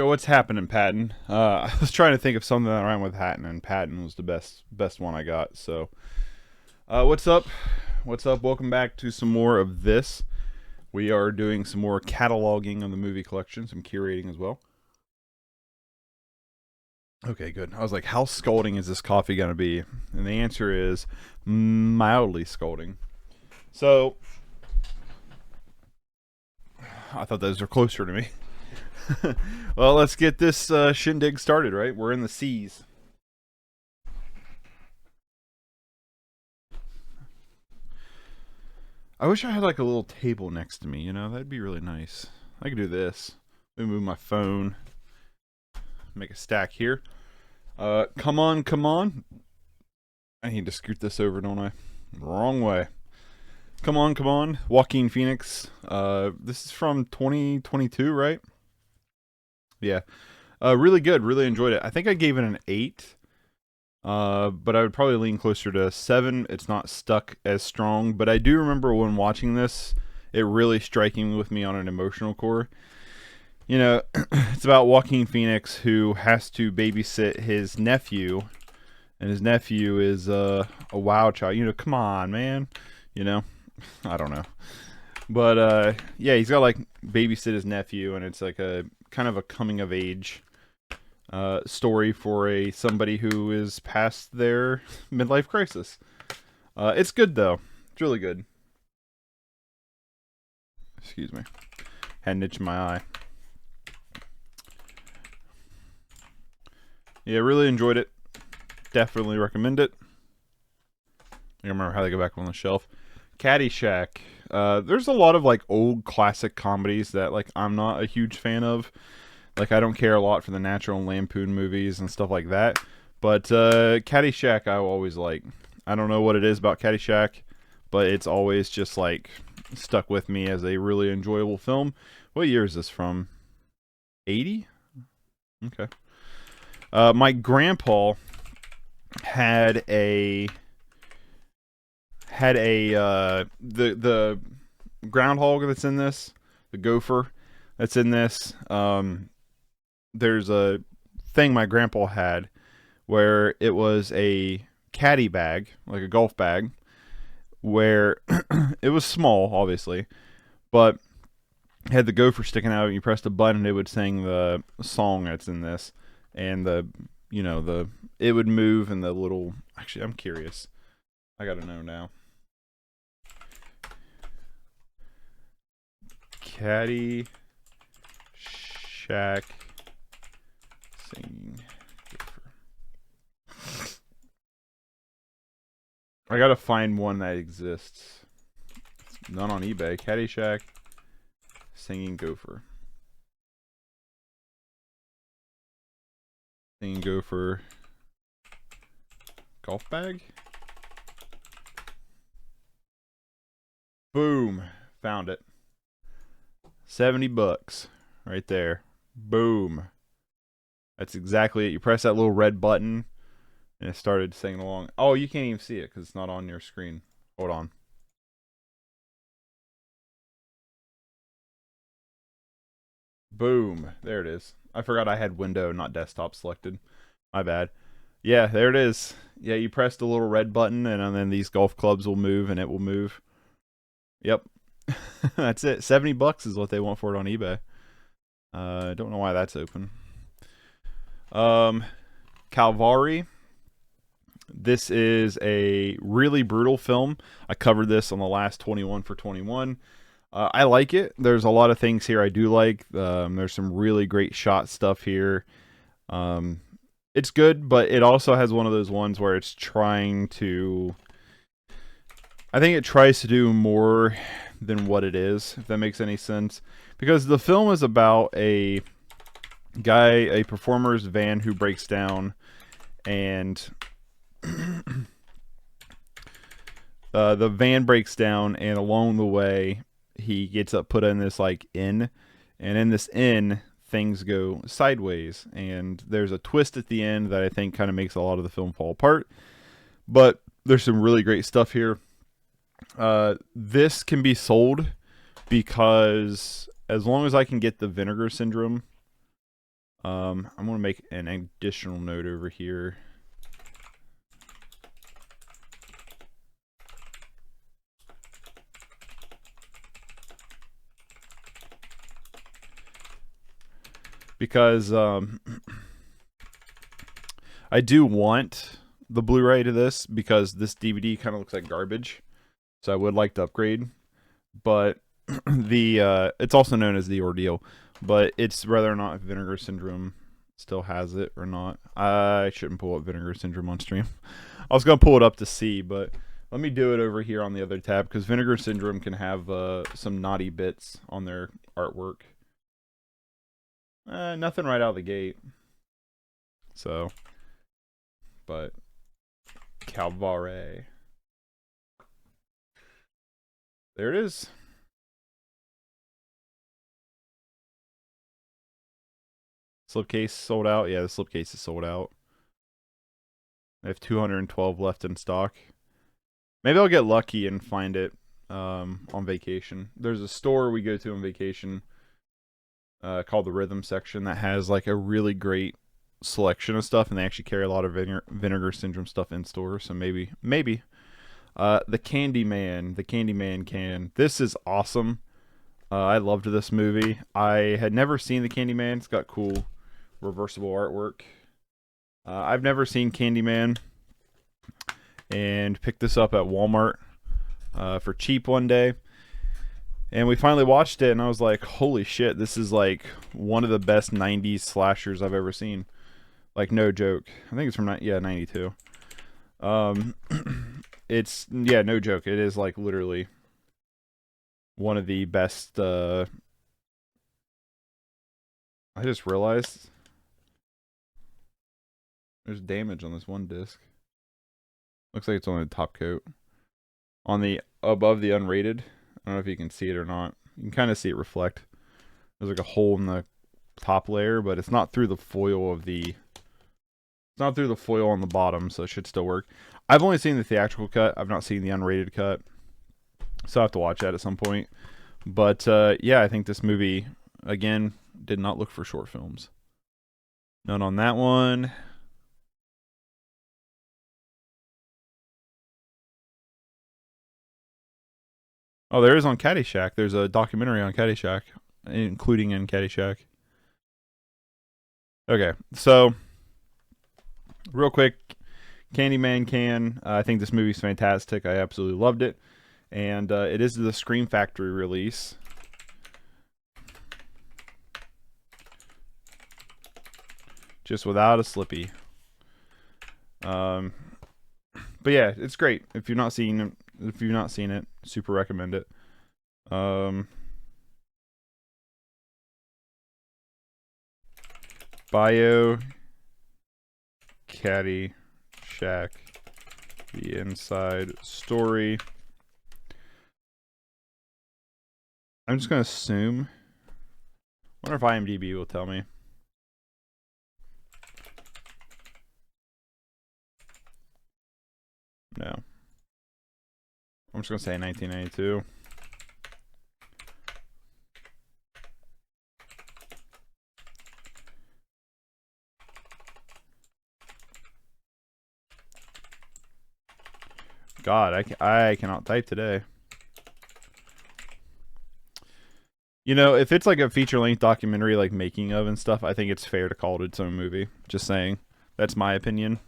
What's happening, Patton? I was trying to think of something that rhymed with Hatton, and Patton was the best one I got. So, what's up? What's up? Welcome back to some more of this. We are doing some more cataloging of the movie collection, some curating as well. Okay, good. I was like, how scalding is this coffee going to be? And the answer is mildly scalding. So, I thought those were closer to me. Well, let's get this shindig started, right? We're in the seas. I wish I had like a little table next to me, that'd be really nice. I could do this. Let me move my phone, make a stack here. Come on, come on. I need to scoot this over, don't I? Wrong way. Come on, come on. Joaquin Phoenix. This is from 2022, right? Yeah. Really good. Really enjoyed it. I think I gave it an 8. But I would probably lean closer to 7. It's not stuck as strong, but I do remember when watching this, it really striking with me on an emotional core. It's about Joaquin Phoenix who has to babysit his nephew, and his nephew is a wild child. Come on, man. You know, I don't know, but yeah, he's got like babysit his nephew, and it's like a kind of a coming of age story for somebody who is past their midlife crisis. It's good though. It's really good. Excuse me. Had an itch in my eye. Yeah, really enjoyed it. Definitely recommend it. I remember how they go back on the shelf. Caddyshack. There's a lot of like old classic comedies that like I'm not a huge fan of. Like I don't care a lot for the National Lampoon movies and stuff like that. But Caddyshack I always like. I don't know what it is about Caddyshack, but it's always just like stuck with me as a really enjoyable film. What year is this from? 80? Okay. My grandpa had the groundhog that's in this, the gopher that's in this. There's a thing my grandpa had where it was a caddy bag, like a golf bag, where it was small, obviously, but had the gopher sticking out, and you pressed a button, it would sing the song that's in this, and the it would move, and the little. Actually, I'm curious. I gotta know now. Caddy Shack singing gopher. I gotta find one that exists. None on eBay. Caddyshack singing gopher. Singing gopher golf bag. Boom. Found it. $70 right there. Boom. That's exactly it. You press that little red button and it started singing along. Oh, you can't even see it because it's not on your screen. Hold on. Boom. There it is. I forgot I had window, not desktop selected. My bad. Yeah, there it is. Yeah, you press the little red button and then these golf clubs will move and it will move. Yep. That's it. $70 is what they want for it on eBay. I don't know why that's open. Calvary. This is a really brutal film. I covered this on the last 21 for 21. I like it. There's a lot of things here I do like. There's some really great shot stuff here. It's good, but it also has one of those ones where it's trying to. I think it tries to do more than what it is, if that makes any sense. Because the film is about a performer's van who breaks down, and the van breaks down, and along the way, he gets put in this like inn, and in this inn, things go sideways, and there's a twist at the end that I think kind of makes a lot of the film fall apart. But there's some really great stuff here. This can be sold because as long as I can get the vinegar syndrome, I'm going to make an additional note over here. Because I do want the Blu-ray to this, because this DVD kind of looks like garbage. So I would like to upgrade. But it's also known as the Ordeal. But it's whether or not Vinegar Syndrome still has it or not. I shouldn't pull up Vinegar Syndrome on stream. I was going to pull it up to see, but let me do it over here on the other tab, because Vinegar Syndrome can have some naughty bits on their artwork. Nothing right out of the gate. So, but Calvare. There it is. Slipcase sold out. Yeah, the slipcase is sold out. I have 212 left in stock. Maybe I'll get lucky and find it on vacation. There's a store we go to on vacation called the Rhythm Section that has like a really great selection of stuff, and they actually carry a lot of Vinegar Syndrome stuff in store. So maybe. The Candyman can. This is awesome. I loved this movie. I had never seen the Candyman. It's got cool reversible artwork. I've never seen Candyman, and picked this up at Walmart for cheap one day. And we finally watched it, and I was like, holy shit, this is like one of the best 90s slashers I've ever seen. Like, no joke. I think it's from, 92. It's, no joke. It is like literally one of the best. I just realized there's damage on this one disc. Looks like it's on the top coat. On the above the unrated. I don't know if you can see it or not. You can kind of see it reflect. There's like a hole in the top layer, but it's not through the foil of the. It's not through the foil on the bottom, so it should still work. I've only seen the theatrical cut. I've not seen the unrated cut, so I have to watch that at some point. But yeah, I think this movie again did not look for short films. None on that one. Oh, there is on Caddyshack. There's a documentary on Caddyshack, including in Caddyshack. Okay, so real quick, Candyman can. I think this movie's fantastic. I absolutely loved it. And it is the Scream Factory release. Just without a slippy. But yeah, it's great. If you've not seen it, super recommend it. Bio Caddyshack, the inside story. I'm just gonna assume. Wonder if IMDb will tell me. No. I'm just gonna say 1992. God, I cannot type today. You know, if it's like a feature-length documentary, like making of and stuff, I think it's fair to call it its own movie. Just saying. That's my opinion.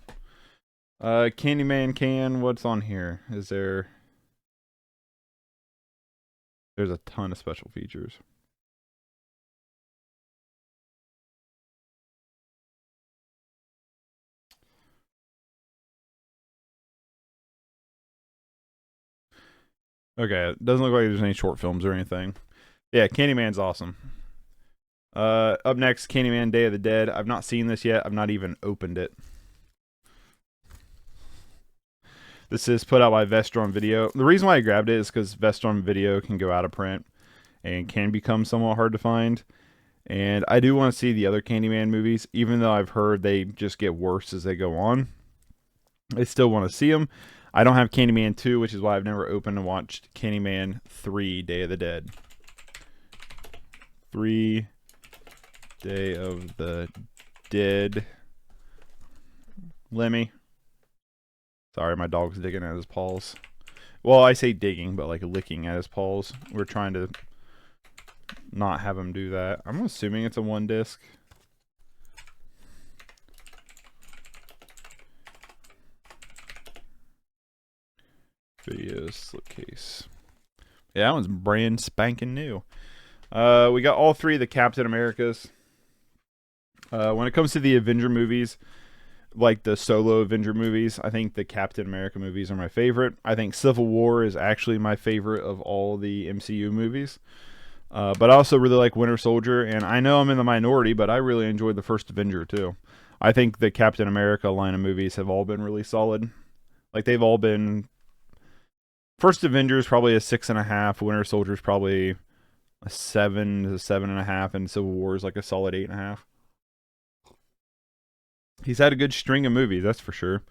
Candyman can. What's on here? Is there... There's a ton of special features. Okay, it doesn't look like there's any short films or anything. Yeah, Candyman's awesome. Up next, Candyman Day of the Dead. I've not seen this yet. I've not even opened it. This is put out by Vestron Video. The reason why I grabbed it is because Vestron Video can go out of print and can become somewhat hard to find. And I do want to see the other Candyman movies, even though I've heard they just get worse as they go on. I still want to see them. I don't have Candyman 2, which is why I've never opened and watched Candyman 3 Day of the Dead. 3 Day of the Dead. Lemmy. Sorry, my dog's digging at his paws. Well, I say digging, but like licking at his paws. We're trying to not have him do that. I'm assuming it's a 1 disc. Video slipcase. Yeah, that one's brand spanking new. We got all 3 of the Captain Americas. When it comes to the Avenger movies, like the solo Avenger movies, I think the Captain America movies are my favorite. I think Civil War is actually my favorite of all the MCU movies. But I also really like Winter Soldier, and I know I'm in the minority, but I really enjoyed the first Avenger too. I think the Captain America line of movies have all been really solid. Like they've all been. First Avenger is probably a 6.5. Winter Soldier is probably a 7 to 7.5, and Civil War is like a solid 8.5. He's had a good string of movies, that's for sure.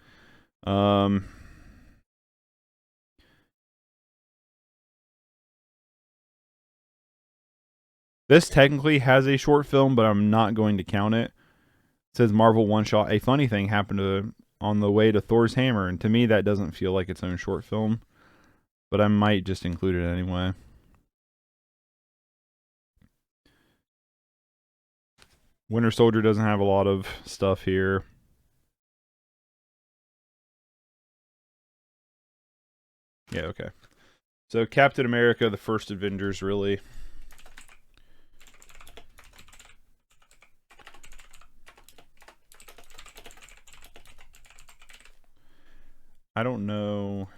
This technically has a short film, but I'm not going to count it. It says Marvel one shot. A funny thing happened on the way to Thor's hammer, and to me that doesn't feel like its own short film. But I might just include it anyway. Winter Soldier doesn't have a lot of stuff here. Yeah, okay. So Captain America, the first Avengers, really. I don't know.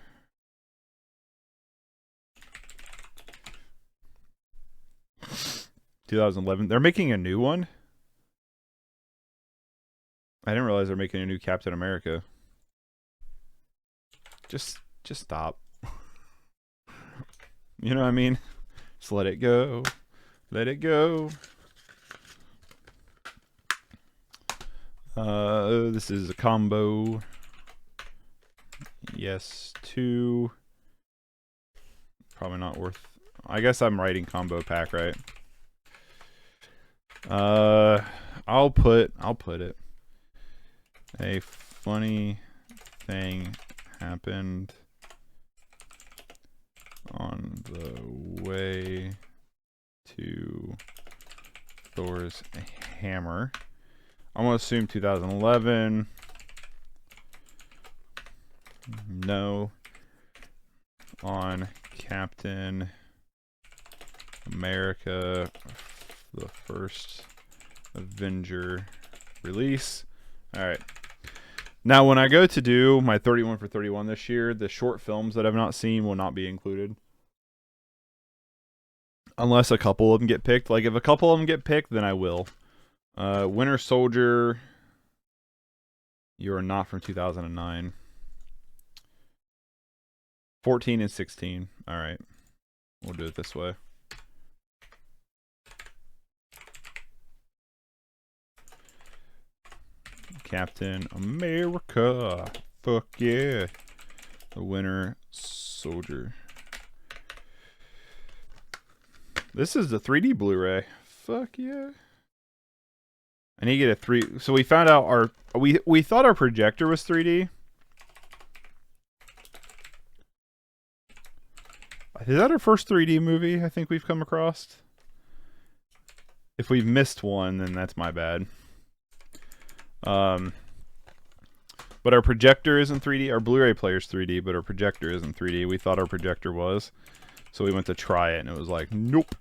$2011. They're making a new one? I didn't realize they're making a new Captain America. Just stop. You know what I mean? Just let it go. Let it go. This is a combo. Yes, 2. Probably not worth. I guess I'm writing combo pack, right? I'll put it. A funny thing happened on the way to Thor's hammer. I'm gonna assume 2011. No. On Captain America, the first Avenger release. Alright. Now, when I go to do my 31 for 31 this year, the short films that I've not seen will not be included. Unless a couple of them get picked. Like, if a couple of them get picked, then I will. Winter Soldier, you are not from 2009. 14 and 16. Alright. We'll do it this way. Captain America. Fuck yeah. The Winter Soldier. This is the 3D Blu-ray. Fuck yeah. I need to get a 3. So we found out our we thought our projector was 3D. Is that our first 3D movie I think we've come across? If we've missed one, then that's my bad. But our projector isn't 3D. Our Blu-ray player's 3D, but our projector isn't 3D. We thought our projector was. So we went to try it, and it was like, nope.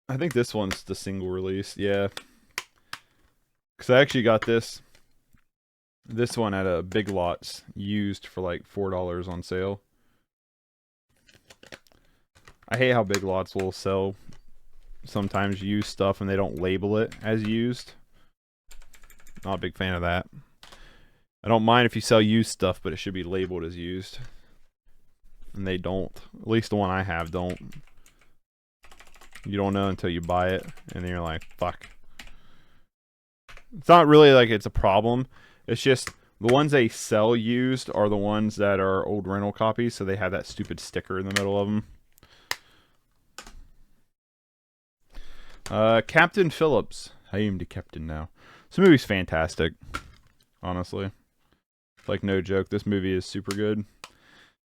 I think this one's the single release, yeah. Because I actually got this one at a Big Lots used for like $4 on sale. I hate how Big Lots will sell sometimes used stuff and they don't label it as used. Not a big fan of that. I don't mind if you sell used stuff, but it should be labeled as used. And they don't. At least the one I have don't. You don't know until you buy it, and then you're like, fuck. It's not really like it's a problem. It's just the ones they sell used are the ones that are old rental copies, so they have that stupid sticker in the middle of them. Captain Phillips. I am the captain now. This movie's fantastic. Honestly, like no joke, this movie is super good.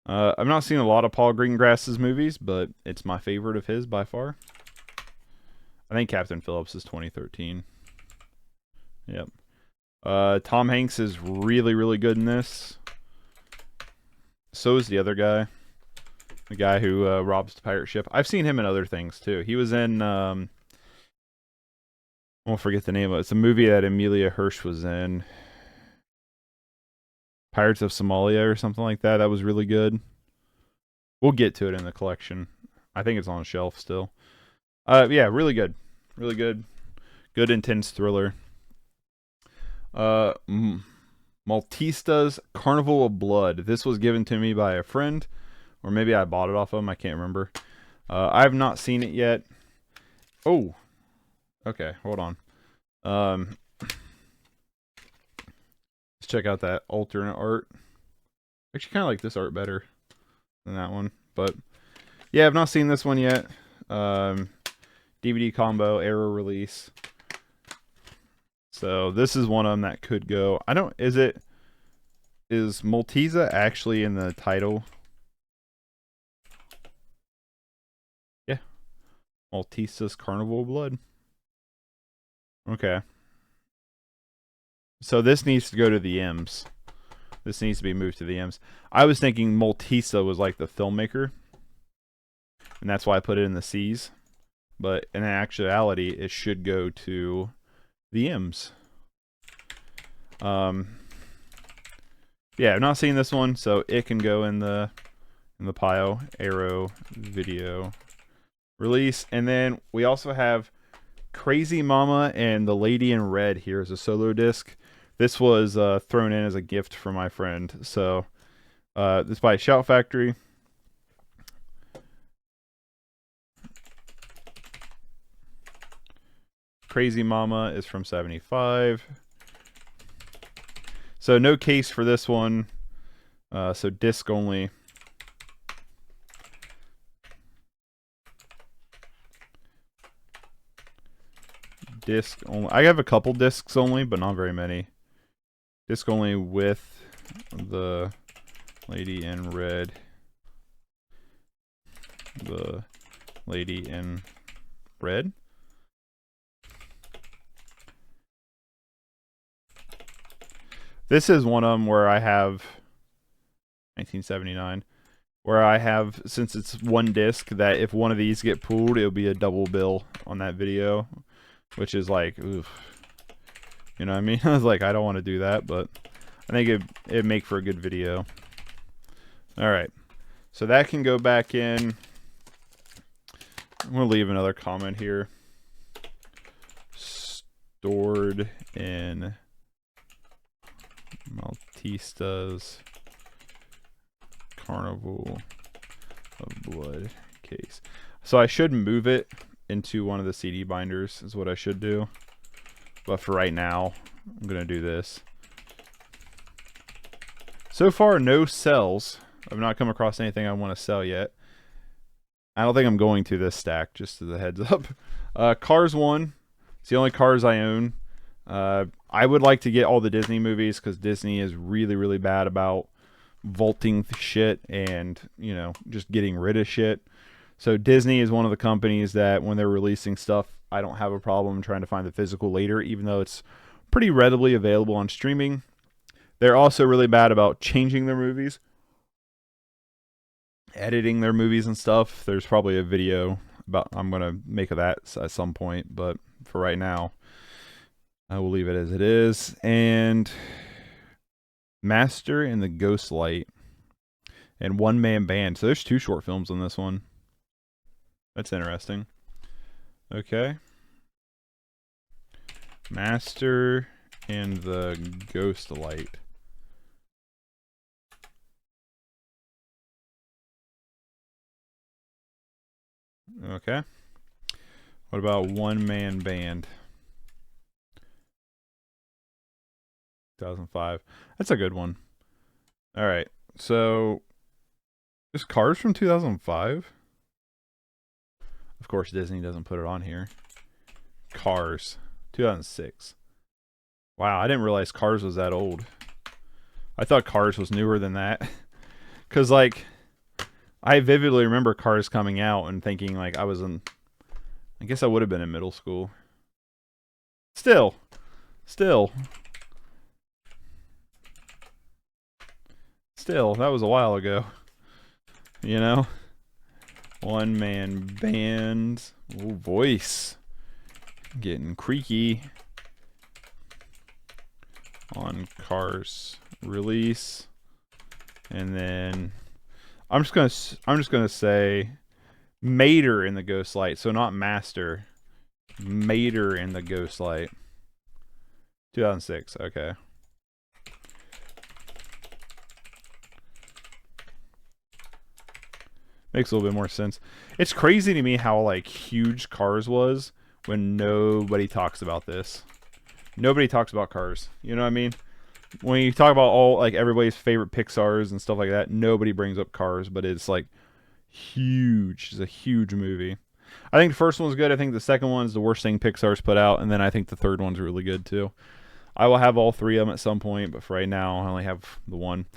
I've not seen a lot of Paul Greengrass's movies, but it's my favorite of his by far. I think Captain Phillips is 2013. Yep. Tom Hanks is really, really good in this. So is the other guy. The guy who robs the pirate ship. I've seen him in other things, too. He was in... I won't forget the name of it. It's a movie that Amelia Hirsch was in. Pirates of Somalia or something like that. That was really good. We'll get to it in the collection. I think it's on a shelf still. Yeah, really good. Really good. Good, intense thriller. Maltista's Carnival of Blood. This was given to me by a friend. Or maybe I bought it off of him. I can't remember. I have not seen it yet. Oh. Okay, hold on. Let's check out that alternate art. Actually, kind of like this art better than that one. But, yeah, I've not seen this one yet. DVD combo, Arrow release. So, this is one of them that could go. I don't... Is Malteser actually in the title? Yeah. Malteser's Carnival of Blood. Okay. So this needs to go to the M's. This needs to be moved to the M's. I was thinking Malteser was like the filmmaker. And that's why I put it in the C's. But in actuality, it should go to the M's. Yeah, I've not seen this one, so it can go in the pile. Arrow video release. And then we also have Crazy Mama and the Lady in Red here as a solo disc. This was thrown in as a gift for my friend. So this by Shout Factory. Crazy Mama is from 75. So no case for this one. So disc only. Disc only. I have a couple discs only, but not very many. Disc only with the Lady in Red. The Lady in Red. This is one of them where I have 1979. Where I have, since it's one disc, that if one of these get pulled, it'll be a double bill on that video. Which is like, oof. You know what I mean? I was like, I don't want to do that, but I think it'd make for a good video. Alright. So that can go back in. I'm going to leave another comment here. Stored in Malteser's Carnival of Blood case. So I should move it into one of the CD binders is what I should do. But for right now, I'm going to do this. So far, no sells. I've not come across anything I want to sell yet. I don't think I'm going to this stack, just as a heads up. Cars 1. It's the only Cars I own. I would like to get all the Disney movies because Disney is really, really bad about vaulting shit and, you know, just getting rid of shit. So Disney is one of the companies that when they're releasing stuff, I don't have a problem trying to find the physical later, even though it's pretty readily available on streaming. They're also really bad about changing their movies, editing their movies and stuff. There's probably a video about I'm going to make of that at some point, but for right now, I will leave it as it is. And Master and the Ghost Light and One Man Band. So there's 2 short films on this one. That's interesting. Okay. Master and the Ghost Light. Okay. What about One Man Band? 2005. That's a good one. All right. So, this Cars from 2005? Of course, Disney doesn't put it on here. Cars, 2006. Wow, I didn't realize Cars was that old. I thought Cars was newer than that. Cause like I vividly remember Cars coming out and thinking like I was in. I guess I would have been in middle school. Still, still, that was a while ago. You know, one man band. Ooh, voice getting creaky on Cars release, and then I'm just gonna say Mater in the Ghost Light. So not Master. Mater in the Ghost Light. 2006. Okay. Makes a little bit more sense. It's crazy to me how like huge Cars was when nobody talks about this. Nobody talks about Cars. You know what I mean? When you talk about all like everybody's favorite Pixars and stuff like that, nobody brings up Cars, but it's like huge. It's a huge movie. I think the first one's good. I think the second one's the worst thing Pixar's put out, and then I think the third one's really good too. I will have all three of them at some point, but for right now, I only have the one.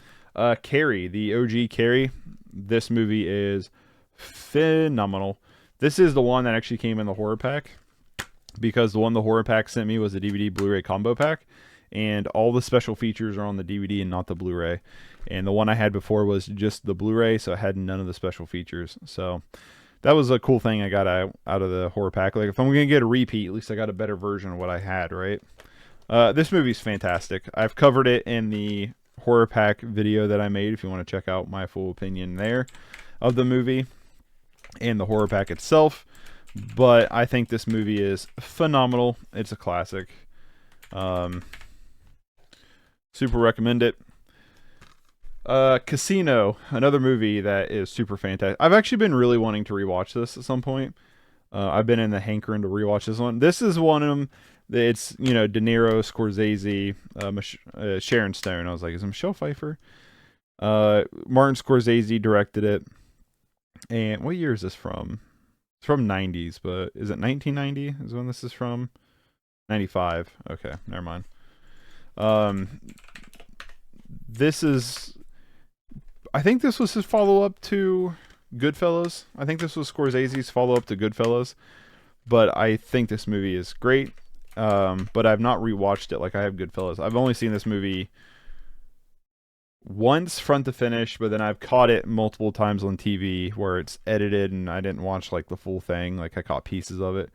Carrie, the OG Carrie. This movie is phenomenal. This is the one that actually came in the horror pack, because the one the horror pack sent me was a DVD Blu-ray combo pack, and all the special features are on the DVD and not the Blu-ray. And the one I had before was just the Blu-ray, so it had none of the special features. So that was a cool thing I got out of the horror pack. Like, if I'm going to get a repeat, at least I got a better version of what I had, right? This movie's fantastic. I've covered it in the horror pack video that I made, if you want to check out my full opinion there of the movie and the horror pack itself. But I think this movie is phenomenal. It's a classic. Super recommend it. Casino, another movie that is super fantastic. I've actually been really wanting to rewatch this at some point. I've been in the hankering to rewatch this one. This is one of them. It's, you know, De Niro, Scorsese, Sharon Stone. I was like, is it Michelle Pfeiffer? Martin Scorsese directed it. And what year is this from? It's from 90s, but is it 1990 is when this is from? 95. Okay, never mind. This is, I think this was his follow-up to Goodfellas. I think this was Scorsese's follow-up to Goodfellas. But I think this movie is great. But I've not rewatched it like I have Goodfellas. I've only seen this movie once front to finish, but then I've caught it multiple times on TV where it's edited and I didn't watch like the full thing. Like, I caught pieces of it.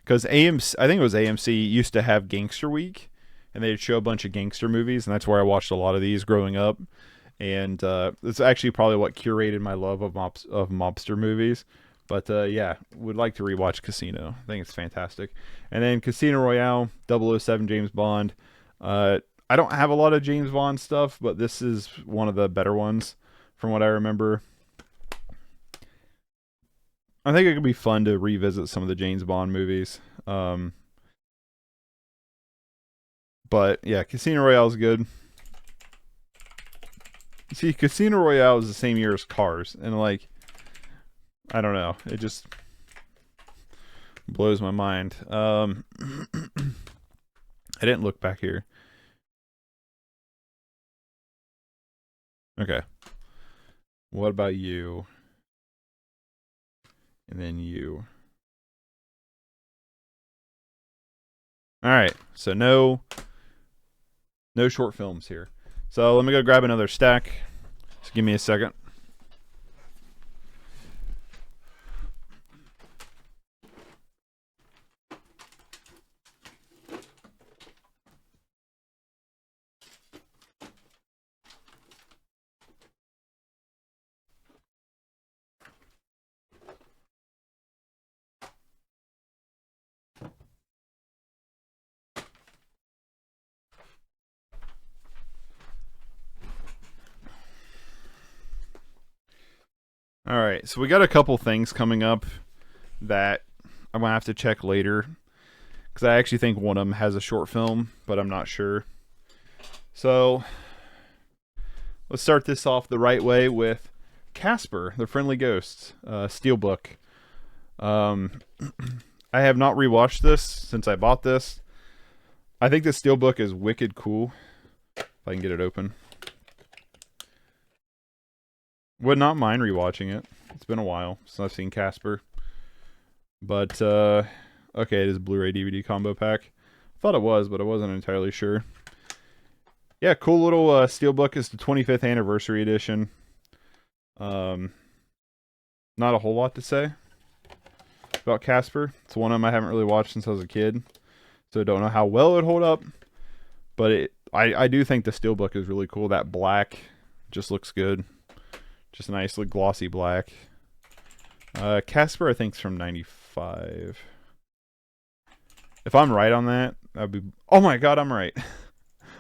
Because AMC, I think it was AMC, used to have Gangster Week, and they'd show a bunch of gangster movies, and that's where I watched a lot of these growing up. And it's actually probably what curated my love of mobster movies. But yeah, would like to rewatch Casino. I think it's fantastic. And then Casino Royale, 007 James Bond. I don't have a lot of James Bond stuff, but this is one of the better ones from what I remember. I think it could be fun to revisit some of the James Bond movies. But yeah, Casino Royale is good. See, Casino Royale is the same year as Cars, and like, I don't know, it just blows my mind. I didn't look back here. Okay. What about you? And then you. Alright, so no short films here. So let me go grab another stack. Just give me a second. Alright, so we got a couple things coming up that I'm going to have to check later, because I actually think one of them has a short film, but I'm not sure. So let's start this off the right way with Casper, the Friendly Ghost, Steelbook. I I have not rewatched this since I bought this. I think this steelbook is wicked cool. If I can get it open. Would not mind rewatching it. It's been a while since I've seen Casper. But, okay, it is Blu-ray DVD combo pack. Thought it was, but I wasn't entirely sure. Yeah, cool little steelbook. Is the 25th anniversary edition. Not a whole lot to say about Casper. It's one of them I haven't really watched since I was a kid, so I don't know how well it hold up. But I do think the steelbook is really cool. That black just looks good. Just a nice, like, glossy black. Casper, I think, is from 95. If I'm right on that, that'd be... Oh my god, I'm right.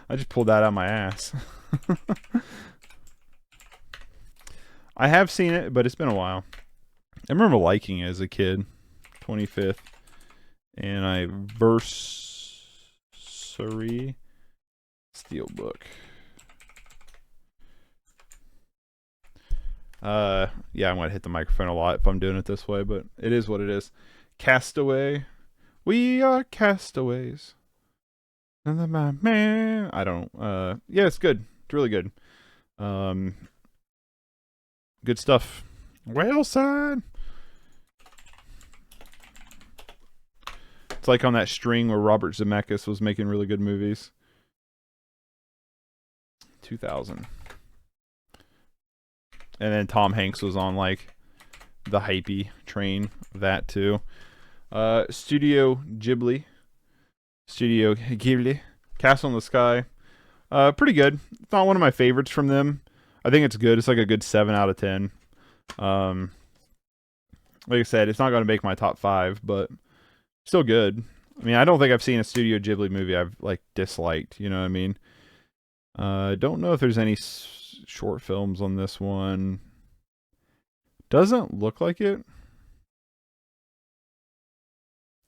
I just pulled that out of my ass. I have seen it, but it's been a while. I remember liking it as a kid. 25th anniversary steelbook. Yeah, I'm gonna hit the microphone a lot if I'm doing it this way, but it is what it is. Castaway. We are castaways. Man, I don't. Yeah, it's good. It's really good. Good stuff. Well said. It's like on that string where Robert Zemeckis was making really good movies. 2000. And then Tom Hanks was on, like, the hypey train. That too. Studio Ghibli. Castle in the Sky. Pretty good. It's not one of my favorites from them. I think it's good. It's like a good 7 out of 10. Like I said, it's not going to make my top 5, but still good. I mean, I don't think I've seen a Studio Ghibli movie I've, like, disliked. You know what I mean? Don't know if there's any short films on this one. Doesn't look like it.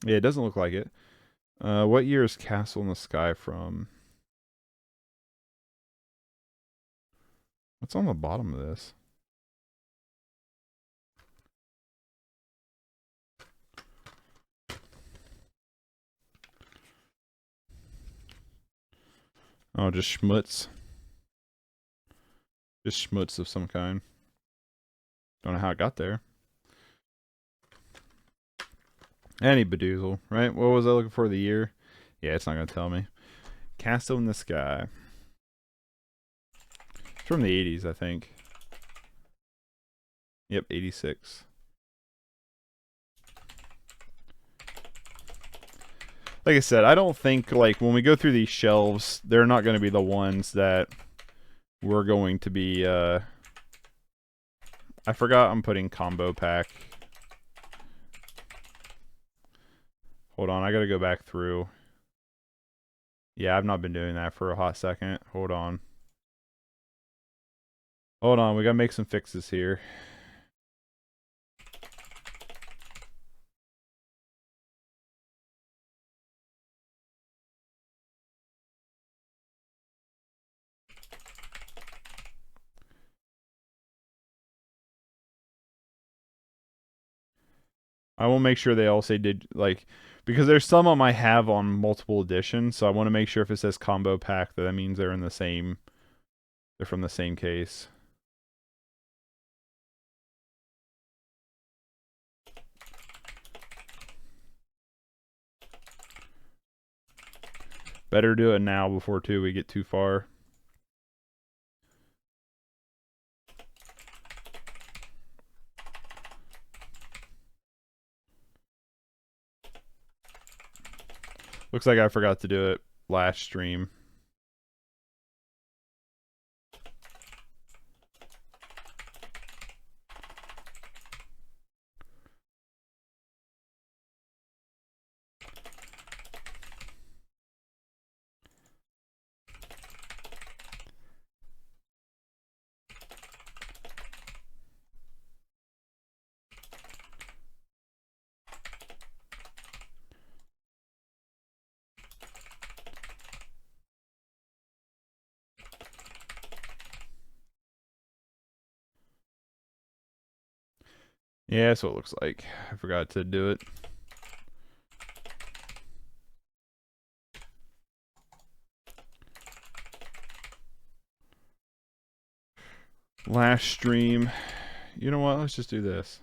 Yeah, it doesn't look like it. What year is Castle in the Sky from? What's on the bottom of this? Oh, just schmutz. Just schmutz of some kind. Don't know how it got there. Any bedoozle, right? What was I looking for? The year? Yeah, it's not going to tell me. Castle in the Sky. It's from the 80s, I think. Yep, 86. Like I said, I don't think, like, when we go through these shelves, they're not going to be the ones that we're going to be, I forgot I'm putting combo pack. Hold on, I gotta go back through. Yeah, I've not been doing that for a hot second. Hold on. Hold on, we gotta make some fixes here. I will make sure they all say like, because there's some of them I have on multiple editions, so I want to make sure if it says combo pack that means they're in the same, they're from the same case. Better do it now before we get too far. Looks like I forgot to do it last stream. Yeah, that's what it looks like. I forgot to do it. Last stream. You know what? Let's just do this.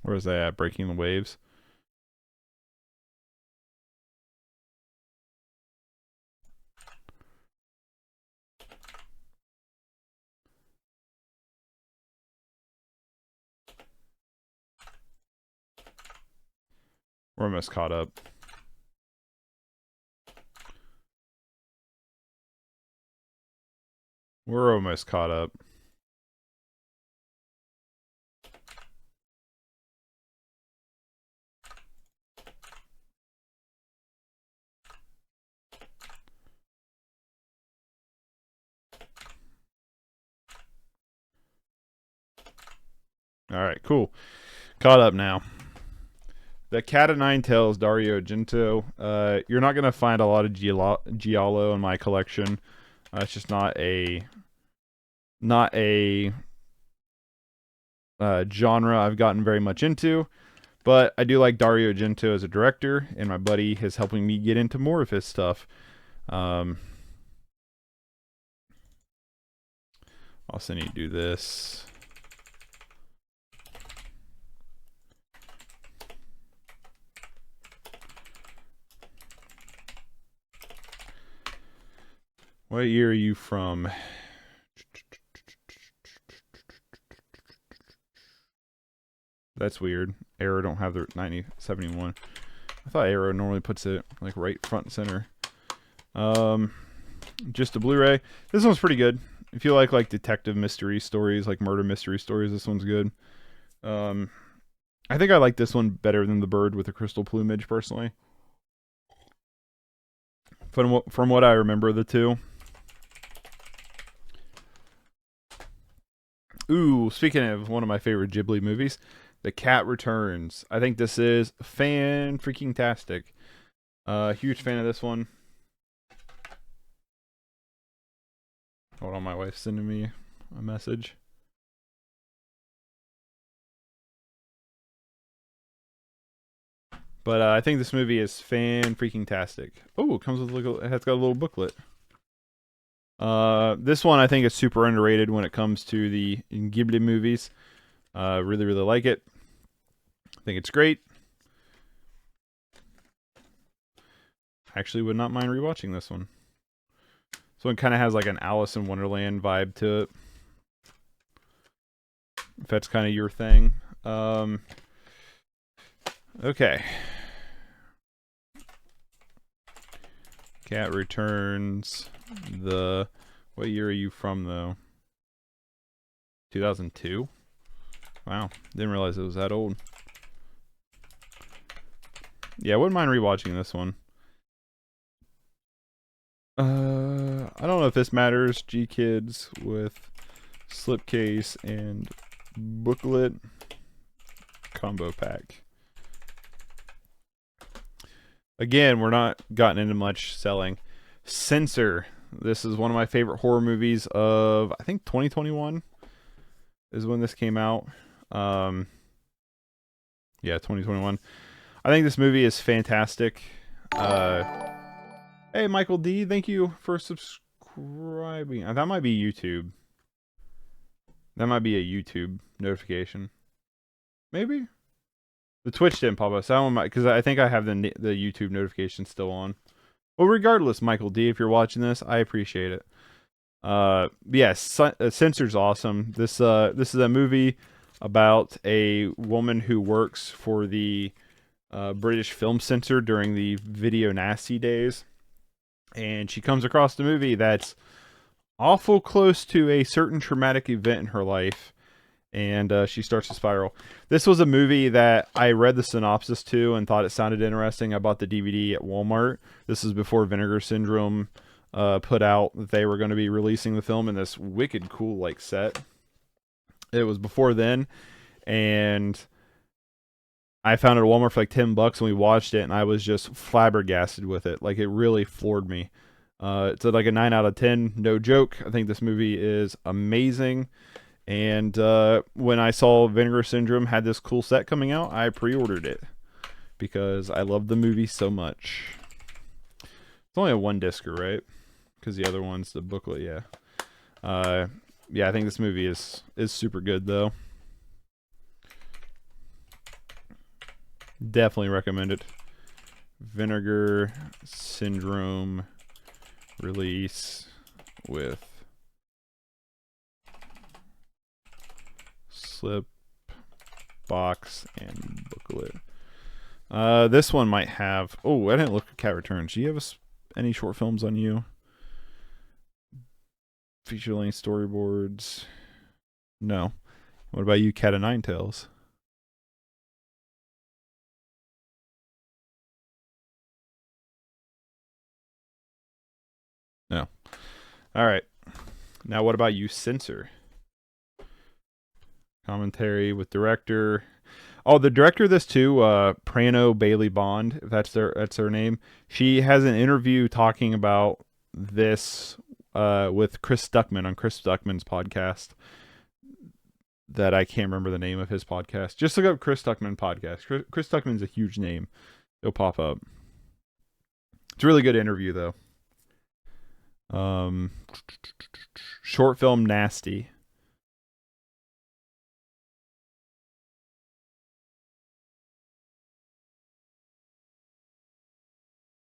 Where is that at? Breaking the Waves. We're almost caught up. We're almost caught up. Alright, cool. Caught up now. The Cat of Nine Tails, Dario Argento. You're not going to find a lot of Giallo in my collection. It's just not a genre I've gotten very much into. But I do like Dario Argento as a director, and my buddy is helping me get into more of his stuff. I'll need to do this. What year are you from? That's weird. Arrow don't have the 9071. I thought Arrow normally puts it like right front and center. Just a Blu-ray. This one's pretty good. If you like detective mystery stories, like murder mystery stories, this one's good. I think I like this one better than The Bird with the Crystal Plumage, personally. From what I remember, the two. Ooh, speaking of one of my favorite Ghibli movies, The Cat Returns. I think this is fan-freaking-tastic. Huge fan of this one. Hold on, my wife's sending me a message. But I think this movie is fan-freaking-tastic. Oh, it comes with it's got a little booklet. This one I think is super underrated when it comes to the Ghibli movies. Really, really like it. I think it's great. Actually would not mind rewatching this one. This one kind of has like an Alice in Wonderland vibe to it. If that's kind of your thing. Okay. Cat Returns. What year are you from, though? 2002? Wow. Didn't realize it was that old. Yeah, I wouldn't mind rewatching this one. I don't know if this matters. G-Kids with slipcase and booklet combo pack. Again, we're not gotten into much selling. Censor. This is one of my favorite horror movies of, I think, 2021 is when this came out. Yeah, 2021. I think this movie is fantastic. Hey, Michael D, thank you for subscribing. That might be YouTube. That might be a YouTube notification. Maybe the Twitch didn't pop up. So that one might, because I think I have the YouTube notification still on. Well, regardless, Michael D, if you're watching this, I appreciate it. Yes, Censor's awesome. This is a movie about a woman who works for the British film censor during the video nasty days, and she comes across the movie that's awful close to a certain traumatic event in her life, and she starts to spiral. This was a movie that I read the synopsis to and thought it sounded interesting. I bought the DVD at Walmart. This is before Vinegar Syndrome put out that they were going to be releasing the film in this wicked cool like set. It was before then, and I found it at Walmart for like $10 and we watched it, and I was just flabbergasted with it. Like, it really floored me. It's like a 9 out of 10, no joke. I think this movie is amazing. And when I saw Vinegar Syndrome had this cool set coming out, I pre-ordered it because I love the movie so much. It's only a one discer, right? Because the other one's the booklet, yeah. Yeah, I think this movie is super good though. Definitely recommend it. Vinegar Syndrome release with slip, box, and booklet. This one might have... Oh, I didn't look at Cat Returns. Do you have any short films on you? Feature-length storyboards? No. What about you, Cat of Nine Tails? No. All right. Now, what about you, Censor? Commentary with director. Oh, the director of this too, Prano Bailey Bond, if that's their name. She has an interview talking about this with Chris Stuckman on Chris Stuckman's podcast. That I can't remember the name of his podcast. Just look up Chris Stuckman podcast. Chris Stuckman's a huge name. It'll pop up. It's a really good interview though. Short film Nasty.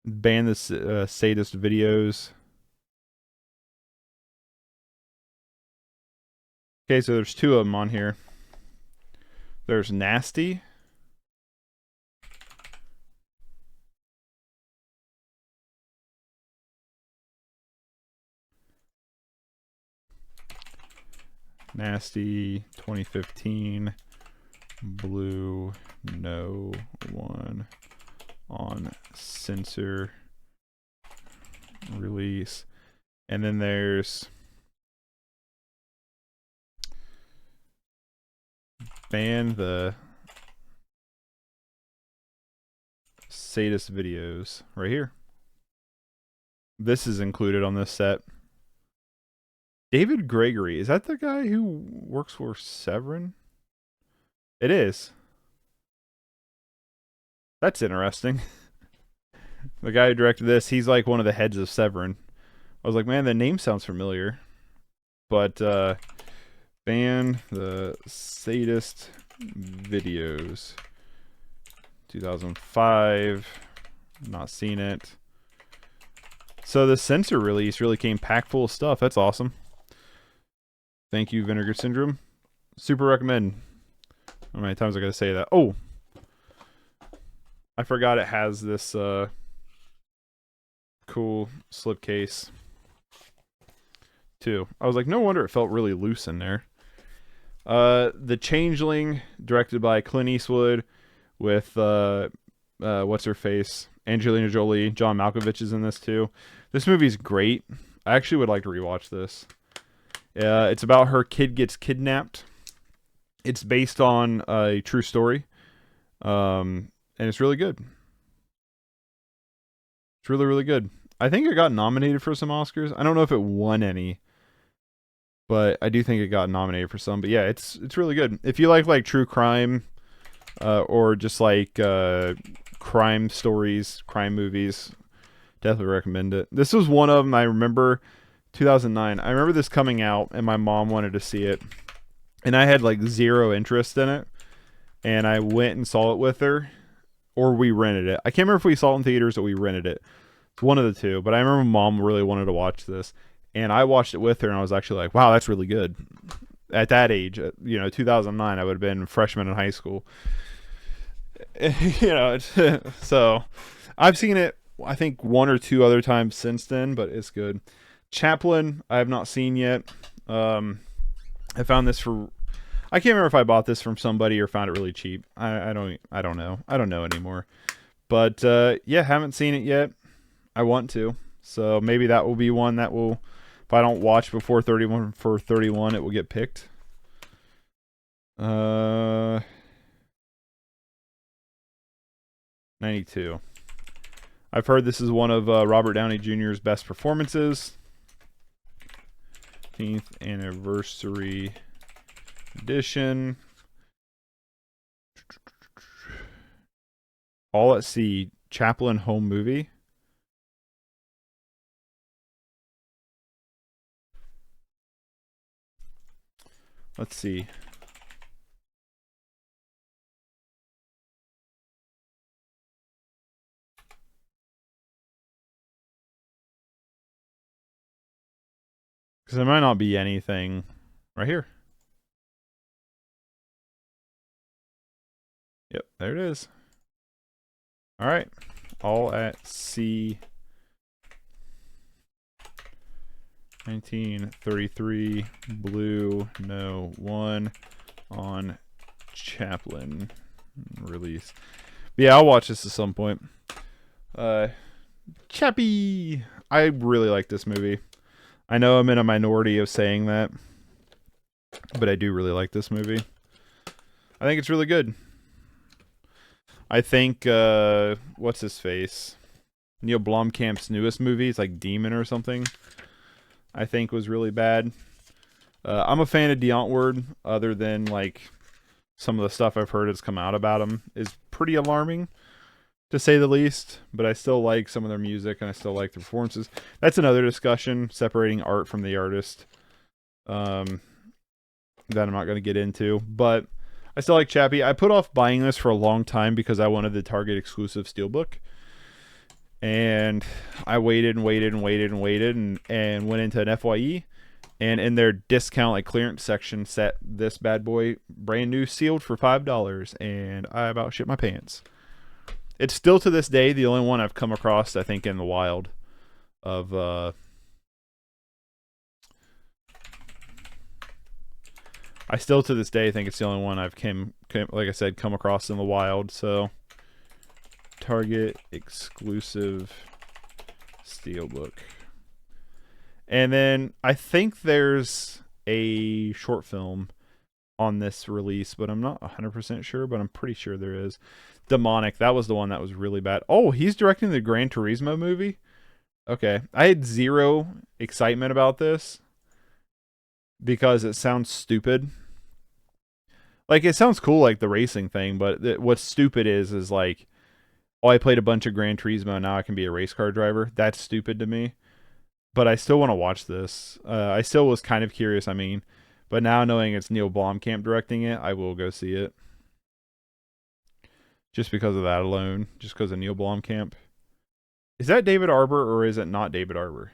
Ban the sadist videos. Okay, so there's two of them on here. There's Nasty. Nasty 2015. Blue no one on censor release. And then there's ban the sadist videos right here. This is included on this set. David Gregory, is that the guy who works for Severin? It is. That's interesting. The guy who directed this, he's like one of the heads of Severin. I was like, man, the name sounds familiar. But ban the sadist videos. 2005. Not seen it. So the censor release really came packed full of stuff. That's awesome. Thank you, Vinegar Syndrome. Super recommend. How many times I gotta say that? Oh, I forgot it has this cool slipcase too. I was like, no wonder it felt really loose in there. The Changeling, directed by Clint Eastwood, with what's her face, Angelina Jolie. John Malkovich is in this too. This movie's great. I actually would like to rewatch this. It's about her kid gets kidnapped. It's based on a true story, and it's really good. It's really, really good. I think it got nominated for some Oscars. I don't know if it won any, but I do think it got nominated for some. But yeah, it's really good. If you like true crime, or just like crime stories, crime movies, definitely recommend it. This was one of them I remember 2009. I remember this coming out, and my mom wanted to see it, and I had like zero interest in it, and I went and saw it with her, or we rented it. I can't remember if we saw it in theaters or we rented it. It's one of the two, but I remember mom really wanted to watch this, and I watched it with her, and I was actually like, wow, that's really good. At that age, 2009, I would have been a freshman in high school. So I've seen it, I think, one or two other times since then, but it's good. Chaplin, I have not seen yet. I found this for, I can't remember if I bought this from somebody or found it really cheap. I don't know. I don't know anymore. But yeah, haven't seen it yet. I want to. So maybe that will be one that will, if I don't watch before 31 for 31, it will get picked. 92. I've heard this is one of Robert Downey Jr.'s best performances. 15th anniversary edition. All at Sea, Chaplin home movie. Let's see. Because there might not be anything right here. Yep, there it is. All right. All at Sea. 1933 blue, no one on Chaplin release. But yeah, I'll watch this at some point. Chappie. I really like this movie. I know I'm in a minority of saying that, but I do really like this movie. I think it's really good. I think what's his face? Neil Blomkamp's newest movie, it's like Demon or something, I think was really bad. I'm a fan of D'Antwoord, other than like some of the stuff I've heard that's come out about him is pretty alarming, to say the least, but I still like some of their music and I still like the performances. That's another discussion, separating art from the artist, that I'm not going to get into, but I still like Chappie. I put off buying this for a long time because I wanted the Target exclusive Steelbook, and I waited and waited and waited and waited and went into an FYE, and in their discount like clearance section set this bad boy brand new sealed for $5, and I about shit my pants. It's still to this day the only one I've come across, I think, in the wild of I still to this day think it's the only one I've like I said, come across in the wild. So Target exclusive Steelbook. And then I think there's a short film on this release, but I'm not 100% sure, but I'm pretty sure there is. Demonic, that was the one that was really bad. Oh, he's directing the Gran Turismo movie? Okay. I had zero excitement about this because it sounds stupid. Like, it sounds cool, like the racing thing, but what's stupid is like, oh, I played a bunch of Gran Turismo, now I can be a race car driver. That's stupid to me. But I still want to watch this. I still was kind of curious, but now knowing it's Neil Blomkamp directing it, I will go see it. Just because of that alone. Just because of Neil Blomkamp. Is that David Arbor or is it not David Arbor?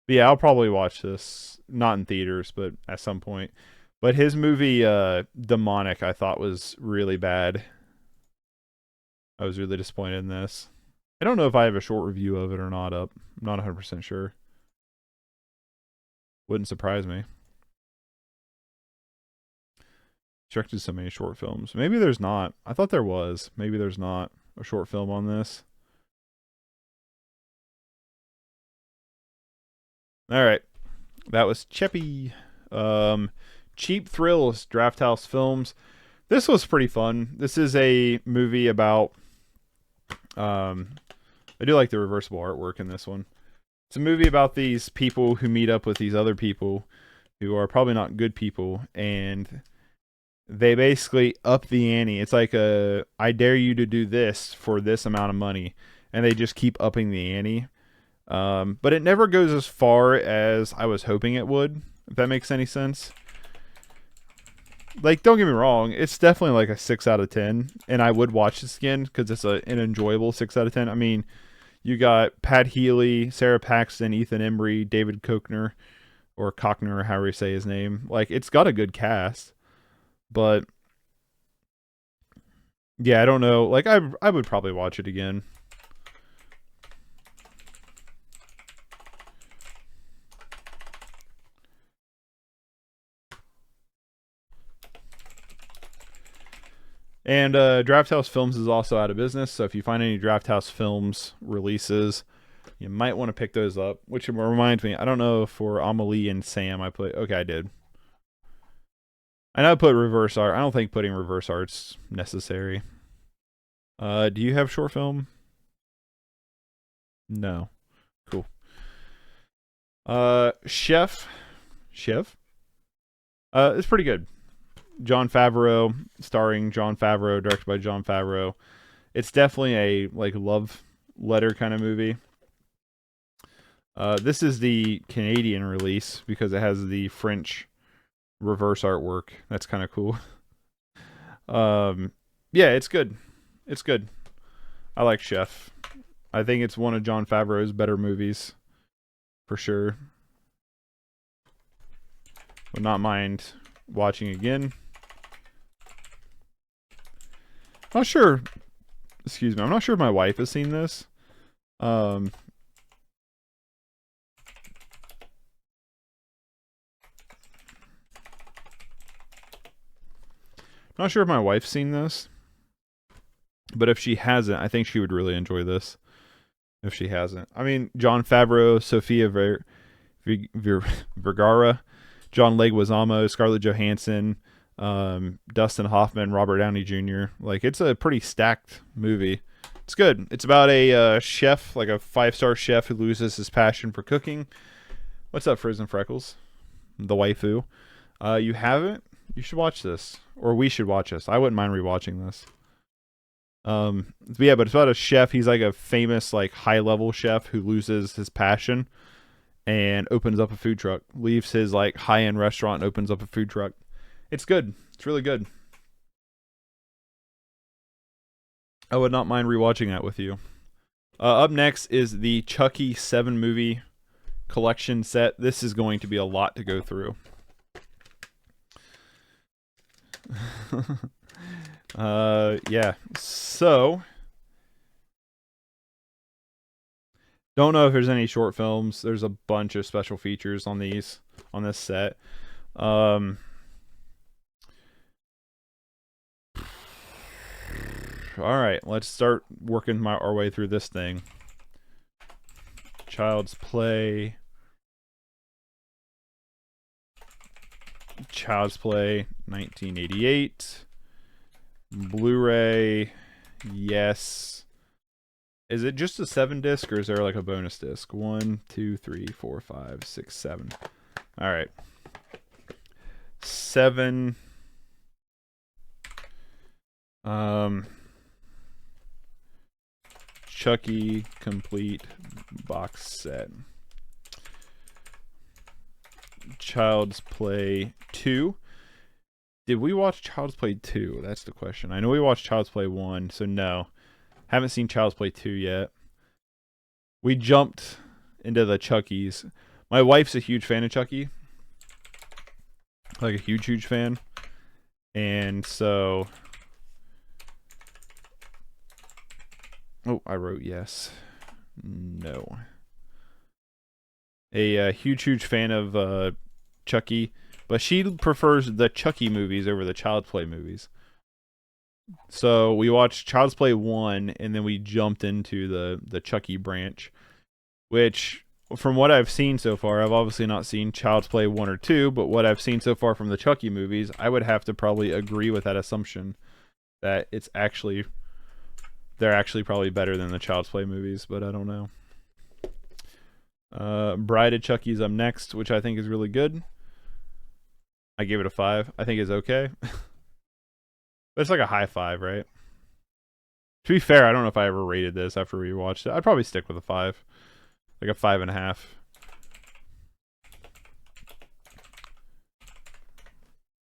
But yeah, I'll probably watch this. Not in theaters, but at some point. But his movie, Demonic, I thought was really bad. I was really disappointed in this. I don't know if I have a short review of it or not up. I'm not 100% sure. Wouldn't surprise me. Directed so many short films. Maybe there's not. I thought there was. Maybe there's not a short film on this. All right. That was Cheppy. Cheap Thrills, Draft House Films. This was pretty fun. This is a movie about I do like the reversible artwork in this one. It's a movie about these people who meet up with these other people who are probably not good people, and They basically up the ante. It's like a I dare you to do this for this amount of money, and they just keep upping the ante. But it never goes as far as I was hoping it would. If that makes any sense. Like, don't get me wrong, it's definitely like a 6 out of 10, and I would watch this again because it's an enjoyable 6 out of 10. I mean, you got Pat Healy, Sarah Paxton, Ethan Embry, David Koechner, or Cockner, or however you say his name. Like, it's got a good cast, but yeah, I don't know. Like, I would probably watch it again. And Draft House Films is also out of business, so if you find any Draft House Films releases, you might want to pick those up. Which reminds me, I don't know if for Amelie and Sam I put. Okay, I did. I know I put reverse art. I don't think putting reverse art's necessary. Do you have short film? No. Cool. Chef. It's pretty good. Jon Favreau, starring Jon Favreau, directed by Jon Favreau. It's definitely a like love letter kind of movie. This is the Canadian release because it has the French reverse artwork. That's kind of cool. Yeah, it's good. It's good. I like Chef. I think it's one of Jon Favreau's better movies, for sure. Would not mind watching again. Not sure. Excuse me. I'm not sure if my wife has seen this. Not sure if my wife's seen this, but if she hasn't, I think she would really enjoy this. If she hasn't, I mean, Jon Favreau, Sofia Vergara, John Leguizamo, Scarlett Johansson, Dustin Hoffman, Robert Downey Jr. Like, it's a pretty stacked movie. It's good. It's about a chef, like a 5-star chef who loses his passion for cooking. What's up, Frizz and Freckles? The waifu. You haven't? You should watch this, or we should watch this. I wouldn't mind rewatching this. Yeah, but it's about a chef. He's like a famous, like high level chef who loses his passion and opens up a food truck. Leaves his like high end restaurant and opens up a food truck. It's good. It's really good. I would not mind rewatching that with you. Up next is the Chucky 7 movie collection set. This is going to be a lot to go through. Yeah. So, don't know if there's any short films. There's a bunch of special features on this set. All right, let's start working our way through this thing. Child's Play. Child's Play 1988. Blu-ray. Yes. Is it just a 7-disc or is there like a bonus disc? 1, 2, 3, 4, 5, 6, 7. All right. 7. Chucky complete box set. Child's Play 2. Did we watch Child's Play 2? That's the question. I know we watched Child's Play 1, so no. Haven't seen Child's Play 2 yet. We jumped into the Chuckies. My wife's a huge fan of Chucky. Like a huge, huge fan. And so... Oh, I wrote yes. No. A huge, huge fan of Chucky. But she prefers the Chucky movies over the Child's Play movies. So we watched Child's Play 1, and then we jumped into the Chucky branch. Which, from what I've seen so far, I've obviously not seen Child's Play 1 or 2, but what I've seen so far from the Chucky movies, I would have to probably agree with that assumption. That it's actually... They're actually probably better than the Child's Play movies, but I don't know. Bride of Chucky's up next, which I think is really good. I gave it a 5. I think it's okay. But it's like a high 5, right? To be fair, I don't know if I ever rated this after we watched it. I'd probably stick with a 5. Like a 5.5.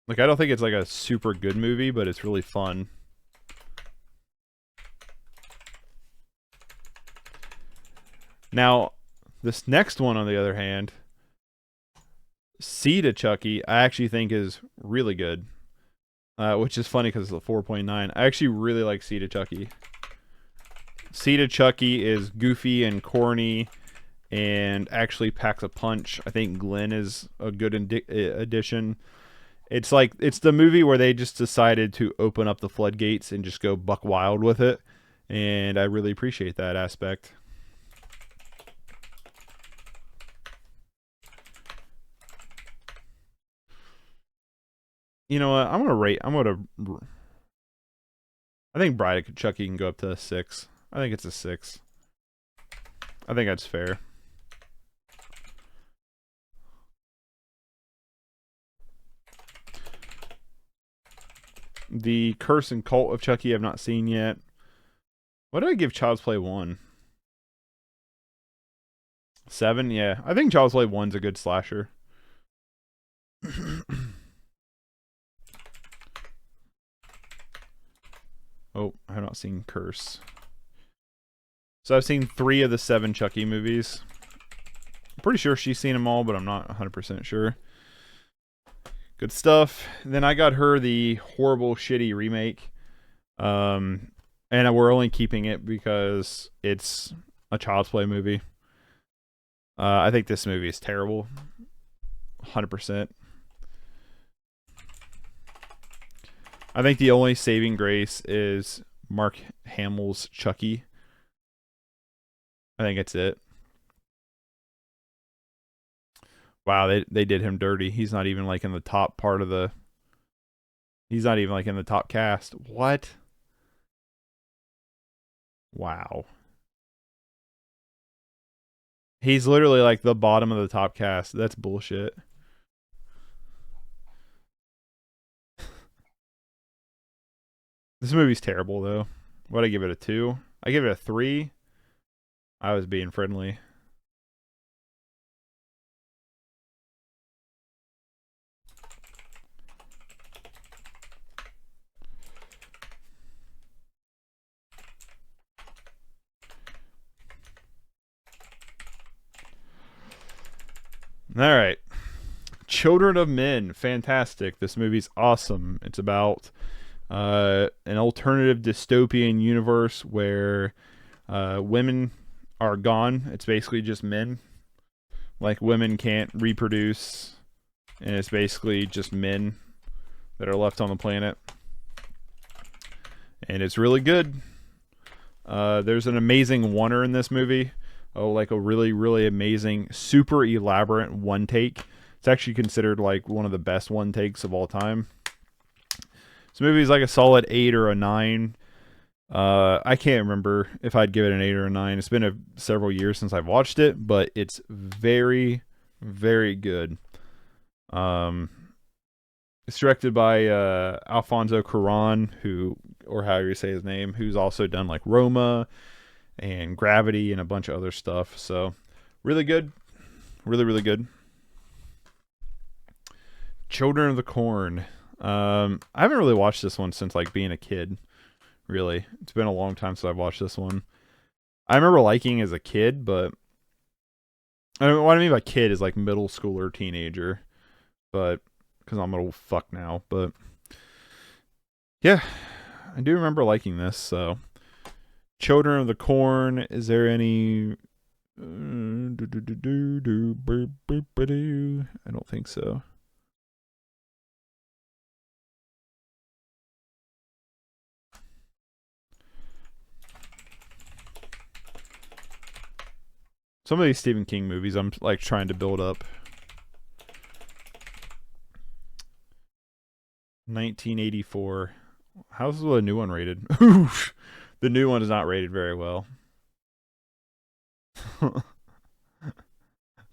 Like, I don't think it's like a super good movie, but it's really fun. Now, this next one, on the other hand, Seed of Chucky, I actually think is really good. Which is funny because it's a 4.9. I actually really like Seed of Chucky. Seed of Chucky is goofy and corny and actually packs a punch. I think Glenn is a good addition. It's like, it's the movie where they just decided to open up the floodgates and just go buck wild with it. And I really appreciate that aspect. You know what? I think Bride of Chucky can go up to a 6. I think it's a 6. I think that's fair. The Curse and Cult of Chucky I've not seen yet. What did I give Child's Play 1? 7? Yeah. I think Child's Play 1's a good slasher. Oh, I have not seen Curse. So I've seen 3 of the 7 Chucky movies. I'm pretty sure she's seen them all, but I'm not 100% sure. Good stuff. Then I got her the horrible, shitty remake. And we're only keeping it because it's a Child's Play movie. I think this movie is terrible. 100%. I think the only saving grace is Mark Hamill's Chucky. I think it's it. Wow, they did him dirty. He's not even like in the top part of the... He's not even like in the top cast. What? Wow. He's literally like the bottom of the top cast. That's bullshit. This movie's terrible though. What'd I give it, a 2? I give it a 3. I was being friendly. All right. Children of Men. Fantastic. This movie's awesome. It's about an alternative dystopian universe where women are gone. It's basically just men. Like, women can't reproduce, and it's basically just men that are left on the planet. And it's really good. There's an amazing oneer in this movie. Oh, like a really, really amazing, super elaborate one take. It's actually considered like one of the best one takes of all time. This movie is like a solid 8 or a 9. I can't remember if I'd give it an 8 or a 9. It's been several years since I've watched it, but it's very, very good. It's directed by Alfonso Cuarón, or however you say his name, who's also done like Roma and Gravity and a bunch of other stuff. So really good. Really, really good. Children of the Corn. I haven't really watched this one since like being a kid. Really, it's been a long time since I've watched this one. I remember liking it as a kid, but what I mean by kid is like middle school or teenager. But because I'm an old fuck now. But yeah, I do remember liking this. So Children of the Corn. Is there any? I don't think so. Some of these Stephen King movies I'm like trying to build up. 1984. How's the new one rated? Oof. The new one is not rated very well.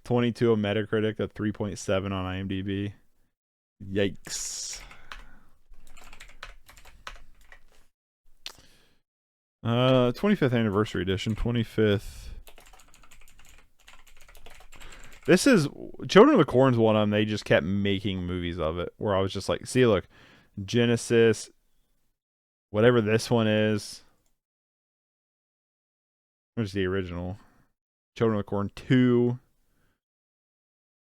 22 on Metacritic, a 3.7 on IMDb. Yikes. 25th anniversary edition, 25th. This is Children of the Corn's one of them. They just kept making movies of it, where I was just like, see, look, Genesis, whatever this one is. Where's the original? Children of the Corn 2.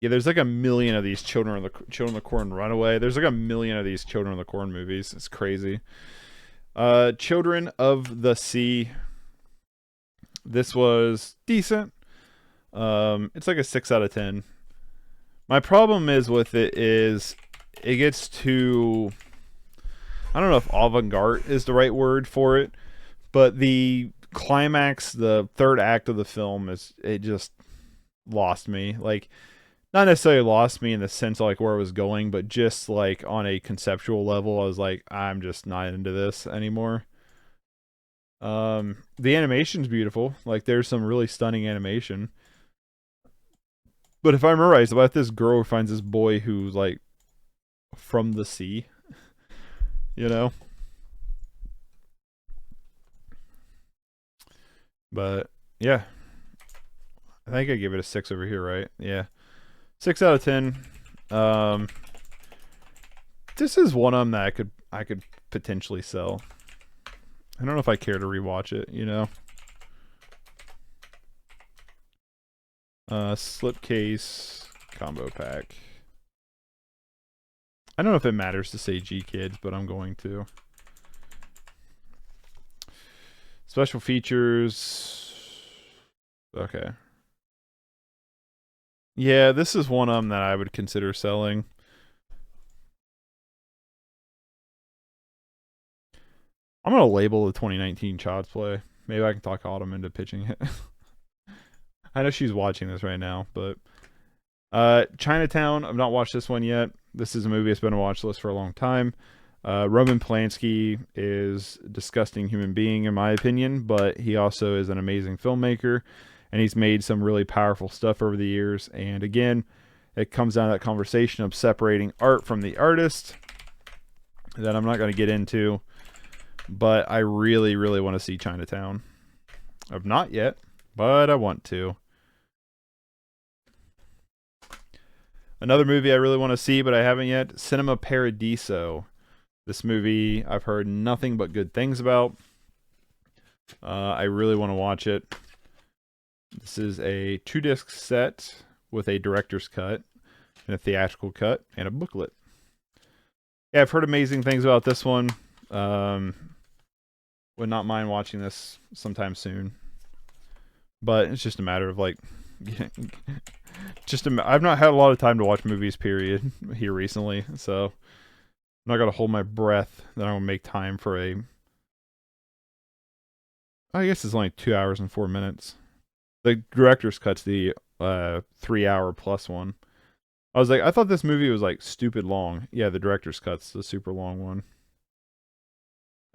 Yeah, there's like a million of these Children of the Corn Runaway. There's like a million of these Children of the Corn movies. It's crazy. Children of the Sea. This was decent. It's like a 6 out of 10. My problem is with it is it gets too, I don't know if avant-garde is the right word for it, but the climax, the third act of the film, it just lost me. Like, not necessarily lost me in the sense of like where it was going, but just like on a conceptual level, I was like, I'm just not into this anymore. The animation's beautiful. Like, there's some really stunning animation. But if I remember right, it's about this girl who finds this boy who's like from the sea, you know? But yeah, I think I give it a 6 over here, right? Yeah, 6 out of 10. This is one of them that I could potentially sell. I don't know if I care to rewatch it, you know? Slipcase combo pack. I don't know if it matters to say G Kids, but I'm going to. Special features. Okay. Yeah, this is one of them that I would consider selling. I'm going to label the 2019 Child's Play. Maybe I can talk Autumn into pitching it. I know she's watching this right now, but Chinatown, I've not watched this one yet. This is a movie that's been on a watch list for a long time. Roman Polanski is a disgusting human being, in my opinion, but he also is an amazing filmmaker, and he's made some really powerful stuff over the years. And again, it comes down to that conversation of separating art from the artist that I'm not going to get into, but I really, really want to see Chinatown. I've not yet, but I want to. Another movie I really want to see, but I haven't yet, Cinema Paradiso. This movie I've heard nothing but good things about. I really want to watch it. This is a 2-disc set with a director's cut and a theatrical cut and a booklet. Yeah, I've heard amazing things about this one. Would not mind watching this sometime soon. But it's just a matter of like... I've not had a lot of time to watch movies, period, here recently, so I'm not gonna hold my breath that I'm gonna make time for a. I guess it's only 2 hours and 4 minutes. The director's cut's the 3-hour plus one. I was like, I thought this movie was like stupid long. Yeah, the director's cut's the super long one.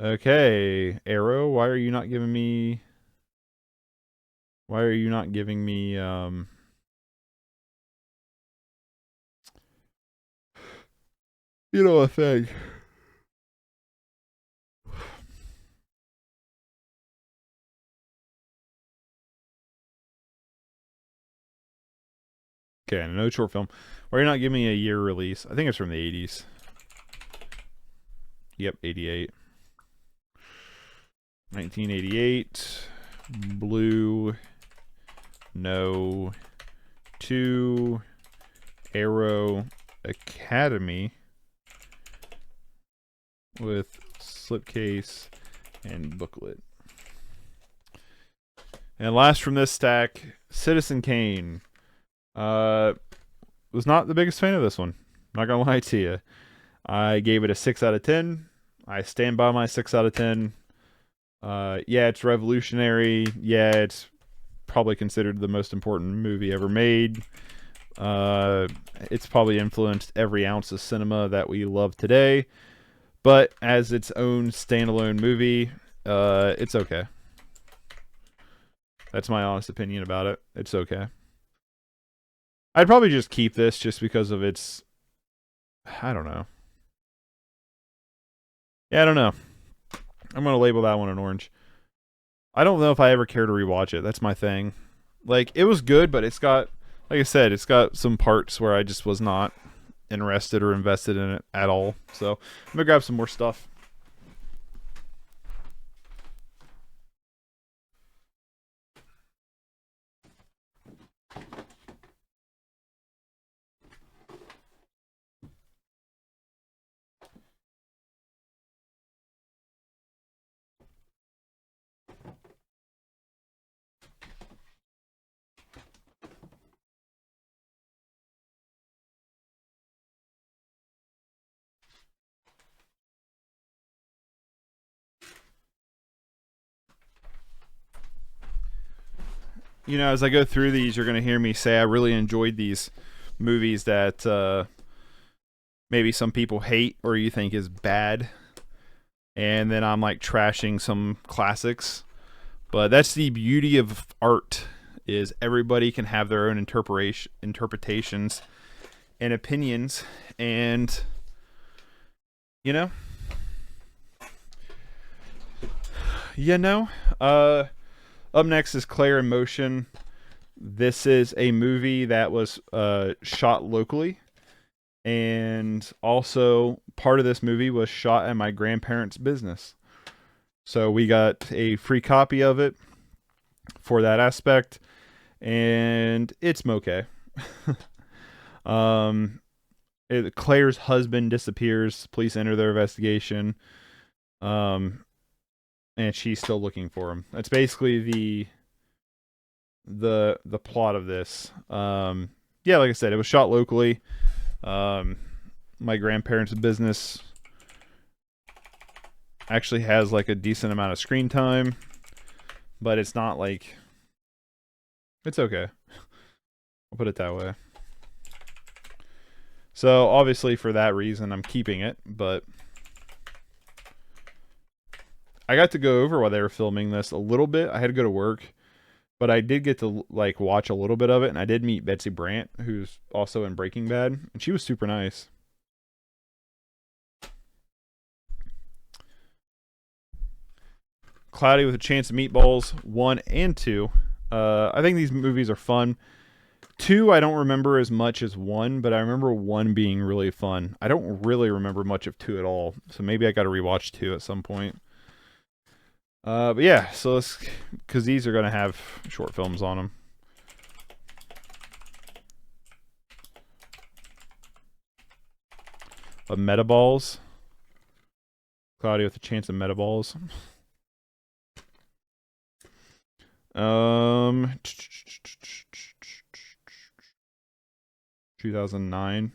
Okay, Arrow, why are you not giving me? Why are you not giving me? You know a thing. Okay, no short film. Why are you not giving me a year release? I think it's from the 80s. Yep, 88. 1988. Blue. No. 2. Arrow Academy. With slipcase and booklet. And last from this stack, Citizen Kane. Was not the biggest fan of this one. Not gonna lie to you. I gave it a 6 out of 10. I stand by my 6 out of 10. Yeah, it's revolutionary. Yeah, it's probably considered the most important movie ever made. It's probably influenced every ounce of cinema that we love today. But as its own standalone movie, it's okay. That's my honest opinion about it. It's okay. I'd probably just keep this just because of its... I don't know. Yeah, I don't know. I'm going to label that one an orange. I don't know if I ever care to rewatch it. That's my thing. Like it was good, but it's got, like I said, it's got some parts where I just was not interested or invested in it at all. So I'm gonna grab some more stuff. You know, as I go through these, you're gonna hear me say I really enjoyed these movies that maybe some people hate or you think is bad, and then I'm like trashing some classics. But that's the beauty of art, is everybody can have their own interpretations and opinions, and you know, you know. Uh, Up next is Claire in Motion. This is a movie that was shot locally, and also part of this movie was shot at my grandparents' business. So we got a free copy of it for that aspect, and it's okay. um, Claire's husband disappears. Police enter their investigation, um, and she's still looking for him. That's basically the plot of this. Yeah, like I said, it was shot locally. Um, my grandparents' business actually has like a decent amount of screen time, but it's not like, it's okay. I'll put it that way. So obviously for that reason I'm keeping it, but I got to go over while they were filming this a little bit. I had to go to work, but I did get to like watch a little bit of it, and I did meet Betsy Brandt, who's also in Breaking Bad, and she was super nice. Cloudy with a Chance of Meatballs 1 and 2. I think these movies are fun. 2 I don't remember as much as 1, but I remember 1 being really fun. I don't really remember much of 2 at all, so maybe I got to rewatch 2 at some point. But yeah, so let's, because these are going to have short films on them. Of Metaballs. Cloudy with a Chance of Metaballs. 2009.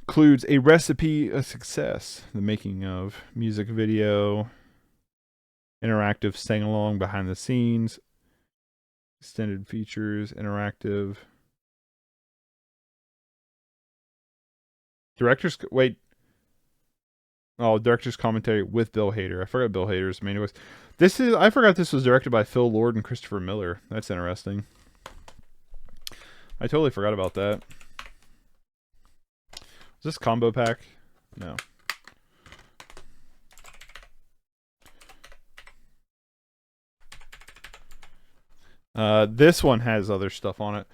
Includes a recipe of success, the making of music video, interactive sing along behind the scenes, extended features, interactive. Director's commentary with Bill Hader. I forgot Bill Hader's main voice. I forgot this was directed by Phil Lord and Christopher Miller. That's interesting. I totally forgot about that. Is this combo pack? No. This one has other stuff on it.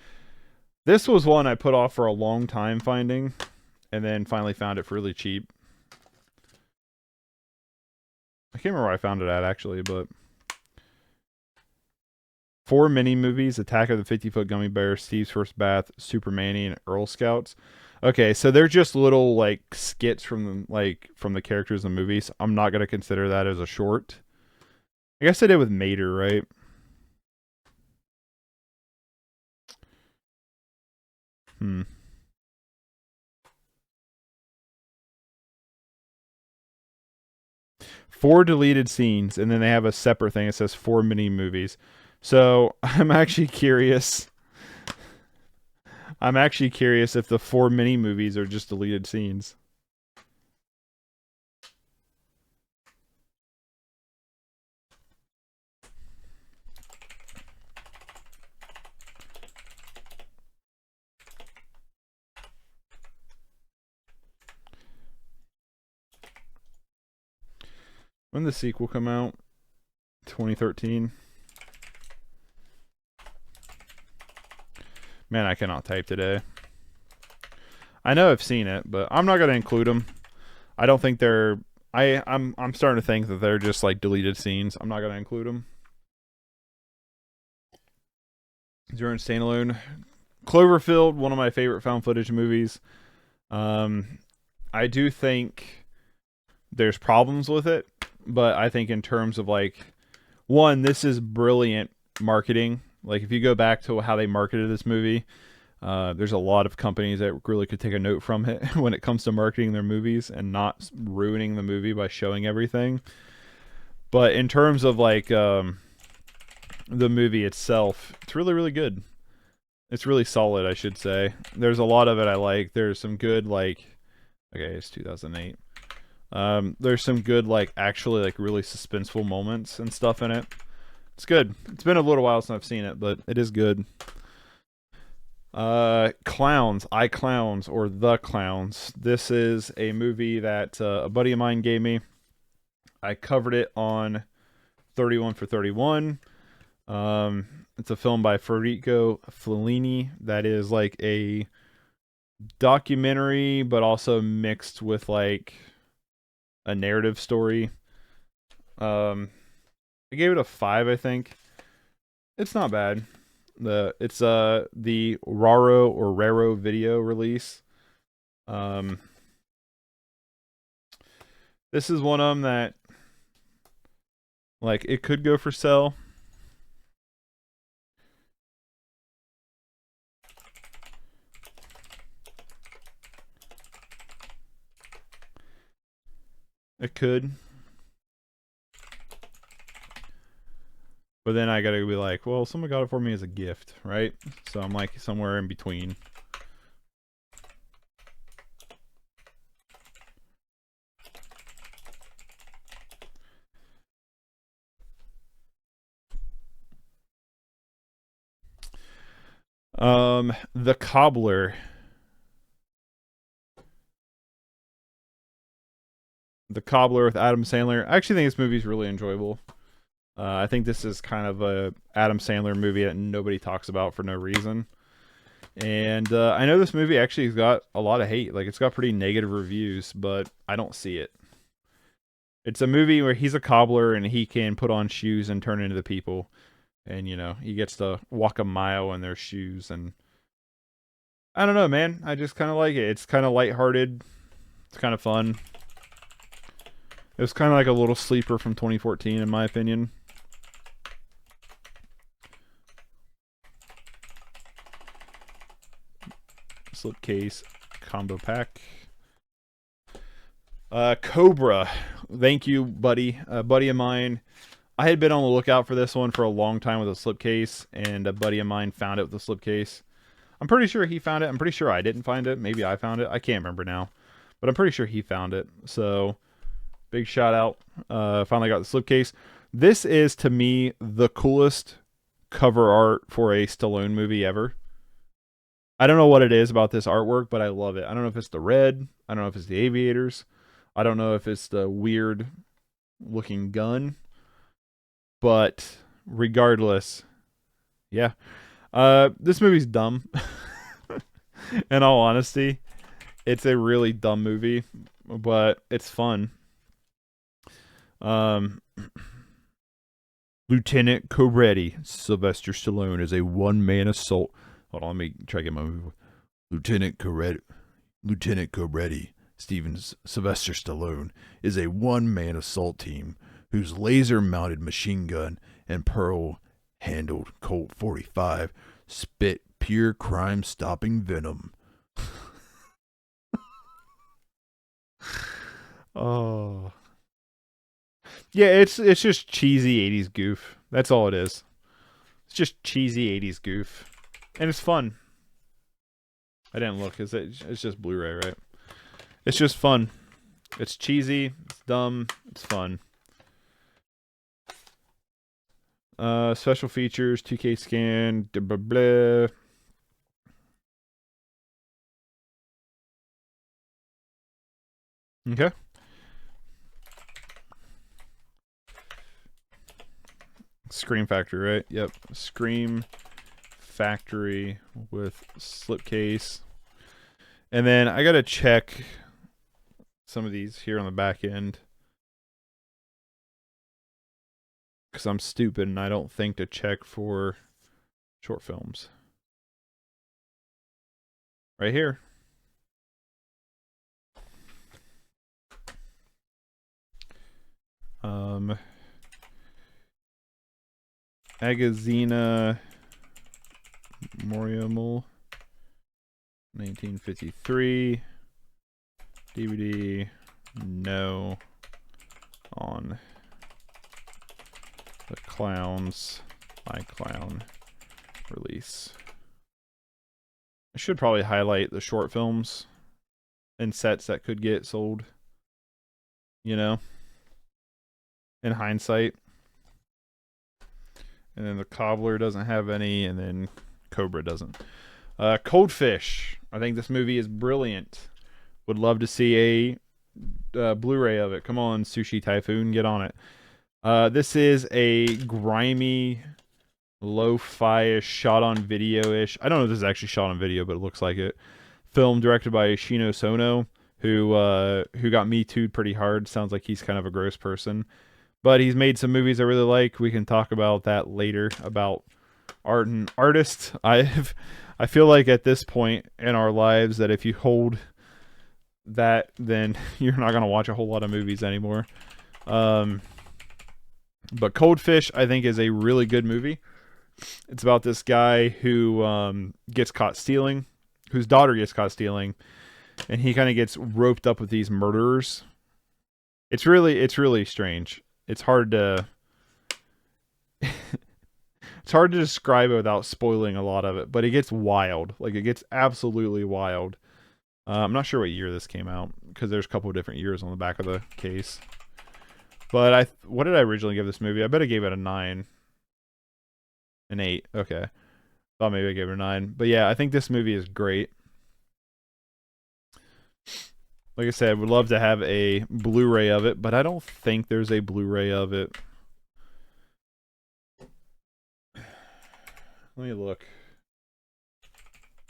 This was one I put off for a long time finding, and then finally found it for really cheap. I can't remember where I found it at actually, but 4 mini movies: Attack of the 50-Foot Gummy Bear, Steve's First Bath, Super Manny, and Earl Scouts. Okay, so they're just little like skits from the characters in the movies. I'm not gonna consider that as a short. I guess I did with Mater, right? Hmm. Four deleted scenes, and then they have a separate thing that says 4 mini movies. So I'm actually curious. I'm actually curious if the 4 mini movies are just deleted scenes. When the sequel come out? 2013. Man, I cannot type today. I know I've seen it, but I'm not gonna include them. I don't think they're. I'm starting to think that they're just like deleted scenes. I'm not gonna include them. During standalone, Cloverfield, one of my favorite found footage movies. I do think there's problems with it, but I think in terms of like, one, this is brilliant marketing. Like if you go back to how they marketed this movie, there's a lot of companies that really could take a note from it when it comes to marketing their movies and not ruining the movie by showing everything. But in terms of like the movie itself, it's really, really good. It's really solid, I should say. There's a lot of it I like. There's some good like, okay, it's 2008. There's some good like actually like really suspenseful moments and stuff in it. It's good. It's been a little while since I've seen it, but it is good. Clowns, I Clowns, or The Clowns. This is a movie that a buddy of mine gave me. I covered it on 31 for 31. It's a film by Federico Fellini that is like a documentary, but also mixed with like a narrative story. I gave it a 5, I think. It's not bad. It's the Raro video release. This is one of them that like it could go for sale. It could. But then I gotta be like, well, someone got it for me as a gift, right? So I'm like somewhere in between. The Cobbler. The Cobbler with Adam Sandler. I actually think this movie is really enjoyable. I think this is kind of a Adam Sandler movie that nobody talks about for no reason. And I know this movie actually has got a lot of hate. Like it's got pretty negative reviews, but I don't see it. It's a movie where he's a cobbler and he can put on shoes and turn into the people. And you know, he gets to walk a mile in their shoes, and I don't know, man. I just kind of like it. It's kind of lighthearted. It's kind of fun. It was kind of like a little sleeper from 2014 in my opinion. Slipcase combo pack. Cobra. Thank you, buddy. A buddy of mine. I had been on the lookout for this one for a long time with a slipcase, and a buddy of mine found it with a slipcase. I'm pretty sure he found it. I'm pretty sure I didn't find it. Maybe I found it. I can't remember now. But I'm pretty sure he found it. So, big shout out. Finally got the slipcase. This is, to me, the coolest cover art for a Stallone movie ever. I don't know what it is about this artwork, but I love it. I don't know if it's the red. I don't know if it's the aviators. I don't know if it's the weird looking gun. But regardless, yeah. This movie's dumb. In all honesty, it's a really dumb movie, but it's fun. Lieutenant Coretti, Sylvester Stallone, is a one-man assault. Hold on, let me try to get my movie. Lieutenant Coretti, Sylvester Stallone, is a one-man assault team whose laser-mounted machine gun and pearl-handled Colt 45 spit pure crime-stopping venom. Oh. Yeah, it's just cheesy 80s goof. That's all it is. It's just cheesy 80s goof. And it's fun. I didn't look. It's just Blu-ray, right? It's just fun. It's cheesy. It's dumb. It's fun. Special features, 2K scan, blah, blah. Okay. Scream Factory, right? Yep. Scream Factory with slipcase. And then I gotta check some of these here on the back end, because I'm stupid and I don't think to check for short films. Right here. Agazina Moriamul, 1953. DVD, no. On the Clowns, My Clown release. I should probably highlight the short films and sets that could get sold, you know, in hindsight. And then the Cobbler doesn't have any, and then Cobra doesn't. Coldfish. I think this movie is brilliant. Would love to see a Blu-ray of it. Come on, Sushi Typhoon, get on it. This is a grimy, lo-fi-ish, shot on video-ish. I don't know if this is actually shot on video, but it looks like it. Film directed by Shino Sono, who got Me Too'd pretty hard. Sounds like he's kind of a gross person. But he's made some movies I really like. We can talk about that later, about art and artists. I feel like at this point in our lives that if you hold that, then you're not going to watch a whole lot of movies anymore. But Coldfish, I think, is a really good movie. It's about this guy who gets caught stealing, whose daughter gets caught stealing, and he kind of gets roped up with these murderers. It's really strange. It's hard to describe it without spoiling a lot of it, but it gets wild. Like, it gets absolutely wild. I'm not sure what year this came out, because there's a couple of different years on the back of the case. But what did I originally give this movie? I bet I gave it a 9. An 8. Okay. Thought maybe I gave it a 9. But yeah, I think this movie is great. Like I said, would love to have a Blu-ray of it, but I don't think there's a Blu-ray of it. Let me look.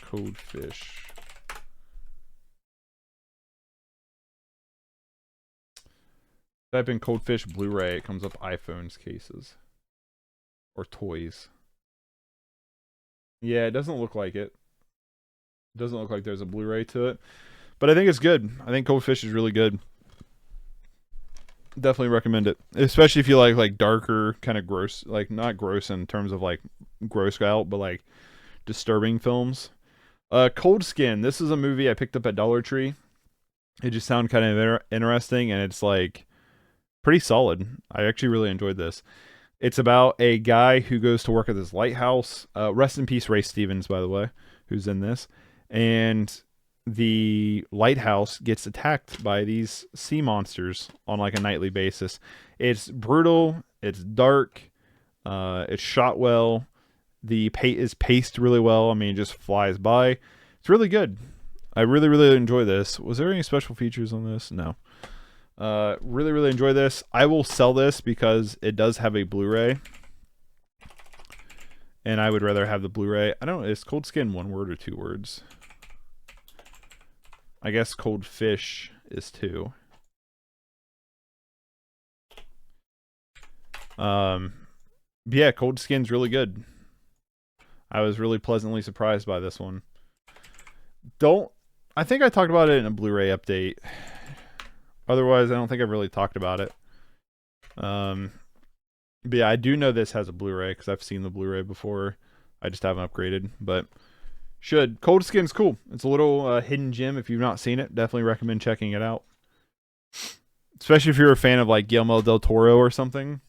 Coldfish. Type in Coldfish Blu-ray, it comes up iPhones cases. Or toys. Yeah, it doesn't look like it. It doesn't look like there's a Blu-ray to it. But I think it's good. I think Coldfish is really good. Definitely recommend it. Especially if you like darker, kind of gross, like not gross in terms of like gross out, but like disturbing films. Cold Skin. This is a movie I picked up at Dollar Tree. It just sounded kind of interesting, and it's like pretty solid. I actually really enjoyed this. It's about a guy who goes to work at this lighthouse. Rest in peace, Ray Stevens, by the way, who's in this. And the lighthouse gets attacked by these sea monsters on like a nightly basis. It's brutal. It's dark. It's shot well. The paint is paced really well. I mean, it just flies by. It's really good. I really, really enjoy this. Was there any special features on this? No. Really, really enjoy this. I will sell this because it does have a Blu-ray. And I would rather have the Blu-ray. I don't know, is Cold Skin 1 word or 2 words? I guess Cold Fish is 2. Yeah, Cold Skin's really good. I was really pleasantly surprised by this one. I think I talked about it in a Blu-ray update. Otherwise, I don't think I've really talked about it. But yeah, I do know this has a Blu-ray because I've seen the Blu-ray before. I just haven't upgraded, but should. Cold Skin's cool. It's a little hidden gem. If you've not seen it, definitely recommend checking it out. Especially if you're a fan of like Guillermo del Toro or something.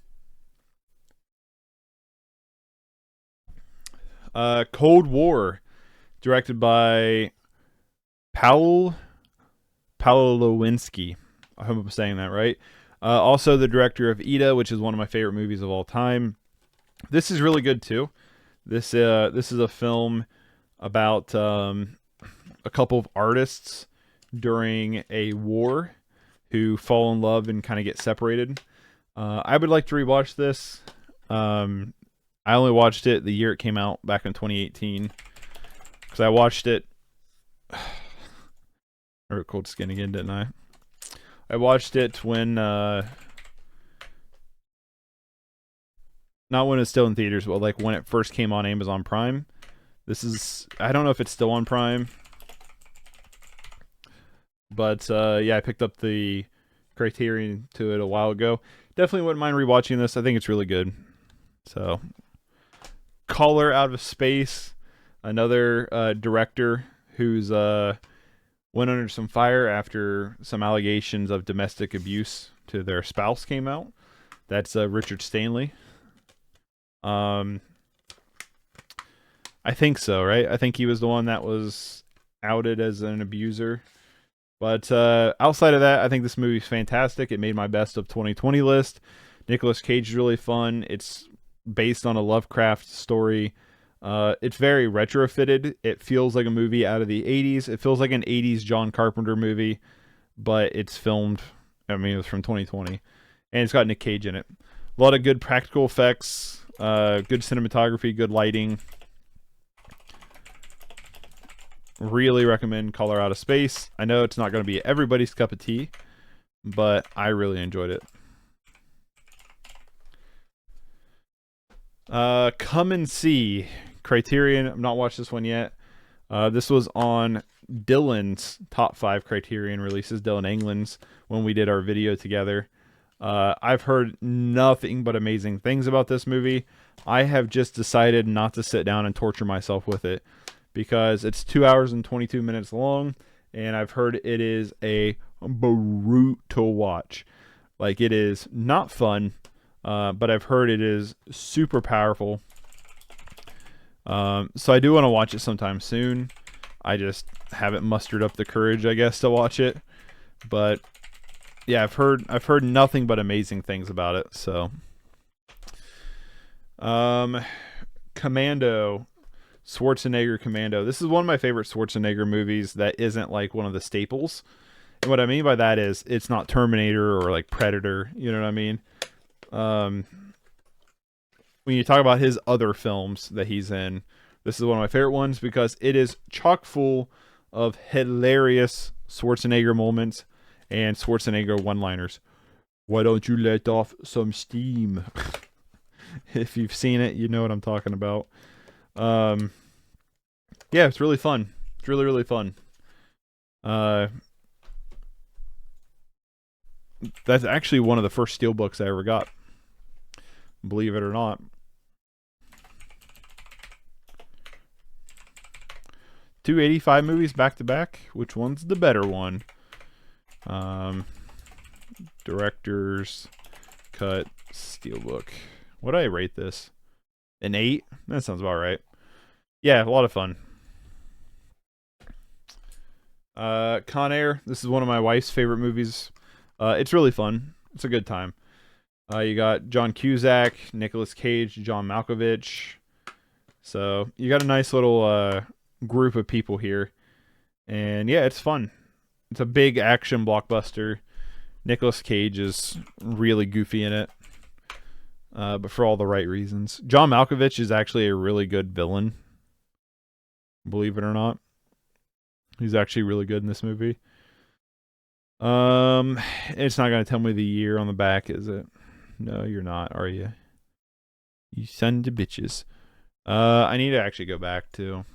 Cold War, directed by Paul Lewinsky. I hope I'm saying that right. Also the director of Ida, which is one of my favorite movies of all time. This is really good too. This is a film about a couple of artists during a war who fall in love and kind of get separated. I would like to rewatch this. I only watched it the year it came out back in 2018 because I watched it. Or Cold Skin again, didn't I? I watched it when not when it's still in theaters, but like when it first came on Amazon Prime. This is I don't know if it's still on Prime, but yeah, I picked up the Criterion to it a while ago. Definitely wouldn't mind rewatching this. I think it's really good. So, Caller Out of Space, another director who's went under some fire after some allegations of domestic abuse to their spouse came out. That's Richard Stanley. I think so, right? I think he was the one that was outed as an abuser. But outside of that, I think this movie's fantastic. It made my best of 2020 list. Nicolas Cage is really fun. It's based on a Lovecraft story. It's very retrofitted. It feels like a movie out of the 80s. It feels like an 80s John Carpenter movie, but it's filmed, I mean, it was from 2020. And it's got Nick Cage in it. A lot of good practical effects, good cinematography, good lighting. Really recommend Color Out of Space. I know it's not going to be everybody's cup of tea, but I really enjoyed it. Come and See. Criterion. I've not watched this one yet. This was on Dylan's top 5 Criterion releases, Dylan England's, when we did our video together. I've heard nothing but amazing things about this movie. I have just decided not to sit down and torture myself with it because it's 2 hours and 22 minutes long, and I've heard it is a brute to watch. Like, it is not fun, but I've heard it is super powerful. So I do want to watch it sometime soon. I just haven't mustered up the courage, I guess, to watch it. But yeah, I've heard nothing but amazing things about it. So, Commando, Schwarzenegger Commando. This is one of my favorite Schwarzenegger movies that isn't like one of the staples. And what I mean by that is it's not Terminator or like Predator. You know what I mean? When you talk about his other films that he's in, this is one of my favorite ones because it is chock full of hilarious Schwarzenegger moments and Schwarzenegger one-liners. Why don't you let off some steam? If you've seen it, you know what I'm talking about. Yeah, it's really fun. It's really, really fun. That's actually one of the first steelbooks I ever got. Believe it or not. Two 85 movies back to back. Which one's the better one? Director's cut steelbook. What do I rate this? An 8? That sounds about right. Yeah, a lot of fun. Con Air. This is one of my wife's favorite movies. It's really fun. It's a good time. You got John Cusack, Nicolas Cage, John Malkovich. So you got a nice little group of people here. And yeah, it's fun. It's a big action blockbuster. Nicolas Cage is really goofy in it. But for all the right reasons. John Malkovich is actually a really good villain. Believe it or not. He's actually really good in this movie. It's not going to tell me the year on the back, is it? No, you're not, are you? You son of bitches. I need to actually go back to.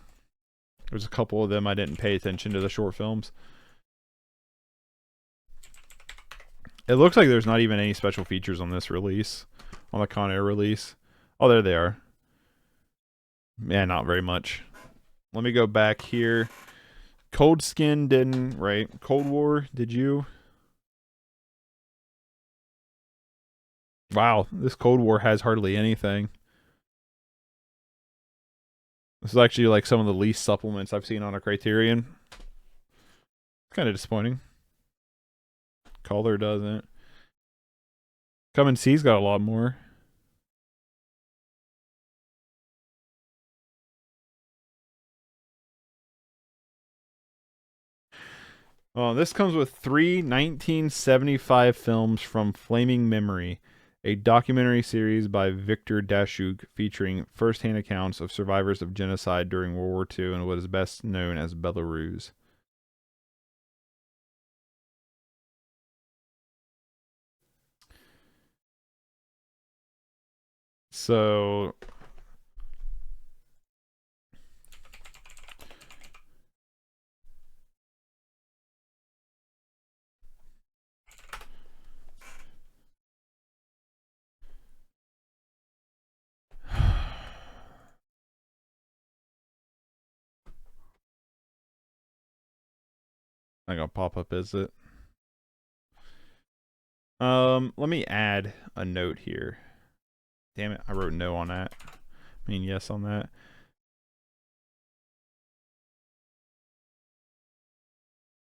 There's a couple of them I didn't pay attention to the short films. It looks like there's not even any special features on this release. On the Con Air release. Oh, there they are. Yeah, not very much. Let me go back here. Cold Skin didn't, right? Cold War, did you? Wow, this Cold War has hardly anything. This is actually like some of the least supplements I've seen on a Criterion. Kind of disappointing. Color doesn't. Come and See's got a lot more. Oh, this comes with 3 1975 films from Flaming Memory. a documentary series by Victor Dashuk featuring first-hand accounts of survivors of genocide during World War II in what is best known as Belarus. So not gonna pop up, is it? Let me add a note here. Damn it, I wrote no on that. I mean yes on that.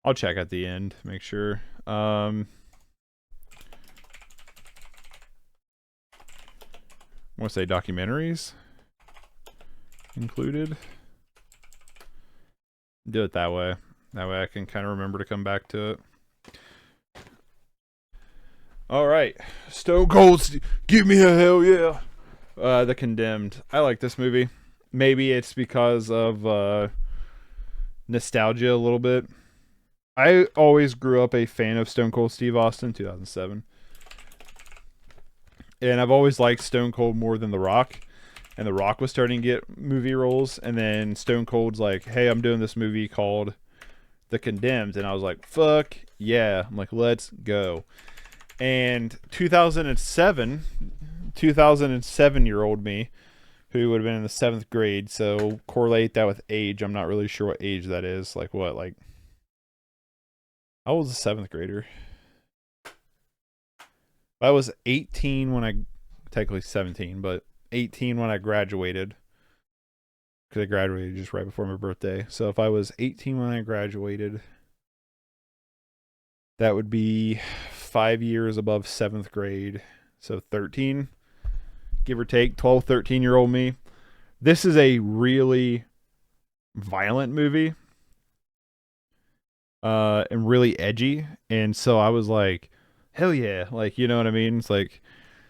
I'll check at the end, make sure. I want to say documentaries included. Do it that way. That way I can kind of remember to come back to it. All right, Stone Cold, give me a hell yeah. The Condemned. I like this movie. Maybe it's because of nostalgia a little bit. I always grew up a fan of Stone Cold Steve Austin, 2007. And I've always liked Stone Cold more than The Rock. And The Rock was starting to get movie roles. And then Stone Cold's like, hey, I'm doing this movie called The Condemned. And I was like, fuck yeah. I'm like, let's go. And 2007-year-old me, who would have been in the 7th grade, so correlate that with age. I'm not really sure what age that is. Like what? Like, I was a 7th grader. I was 18 when technically 17, but 18 when I graduated. Because I graduated just right before my birthday. So if I was 18 when I graduated, that would be 5 years above 7th grade. So 13, give or take, 12, 13-year-old me. This is a really violent movie. And really edgy. And so I was like, hell yeah. Like, you know what I mean? It's like,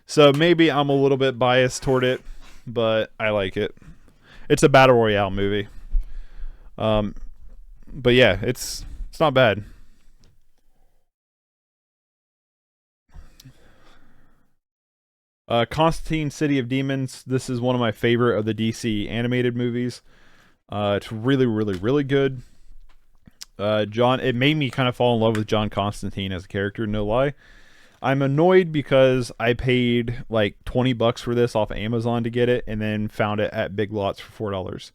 so maybe I'm a little bit biased toward it, but I like it. It's a battle royale movie. But yeah, it's not bad. Constantine City of Demons. This is one of my favorite of the DC animated movies. It's really, really, really good. It made me kind of fall in love with John Constantine as a character, no lie. I'm annoyed because I paid like $20 for this off Amazon to get it, and then found it at Big Lots for $4.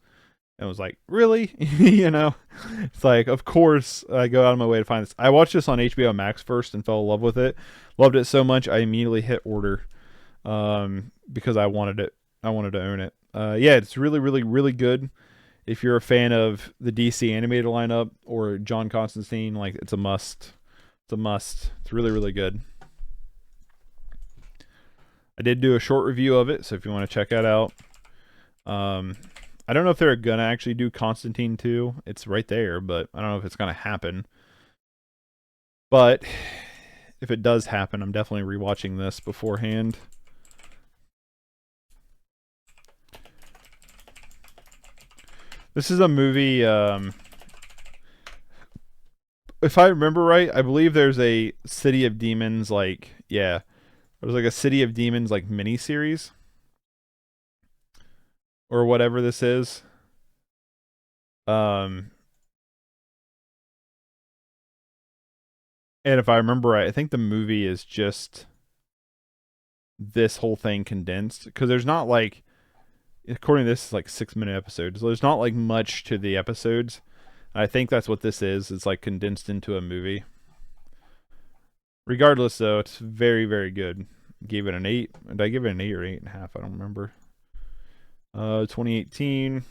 And was like, really? You know? It's like, of course I go out of my way to find this. I watched this on HBO Max first and fell in love with it. Loved it so much I immediately hit order. Because I wanted it. I wanted to own it. Yeah, it's really, really, really good. If you're a fan of the DC animated lineup or John Constantine, like, it's a must. It's a must. It's really, really good. I did do a short review of it, so if you want to check that out. I don't know if they're gonna actually do Constantine 2. It's right there, but I don't know if it's gonna happen. But if it does happen, I'm definitely rewatching this beforehand. This is a movie, if I remember right, I believe there's a City of Demons, like, yeah. There's like a City of Demons, like, miniseries. Or whatever this is. And if I remember right, I think the movie is just this whole thing condensed. Because there's not, like, according to this, it's like 6-minute episodes. So there's not like much to the episodes. I think that's what this is. It's like condensed into a movie. Regardless, though, it's very, very good. Gave it an 8. Did I give it an 8 or 8.5? I don't remember. 2018.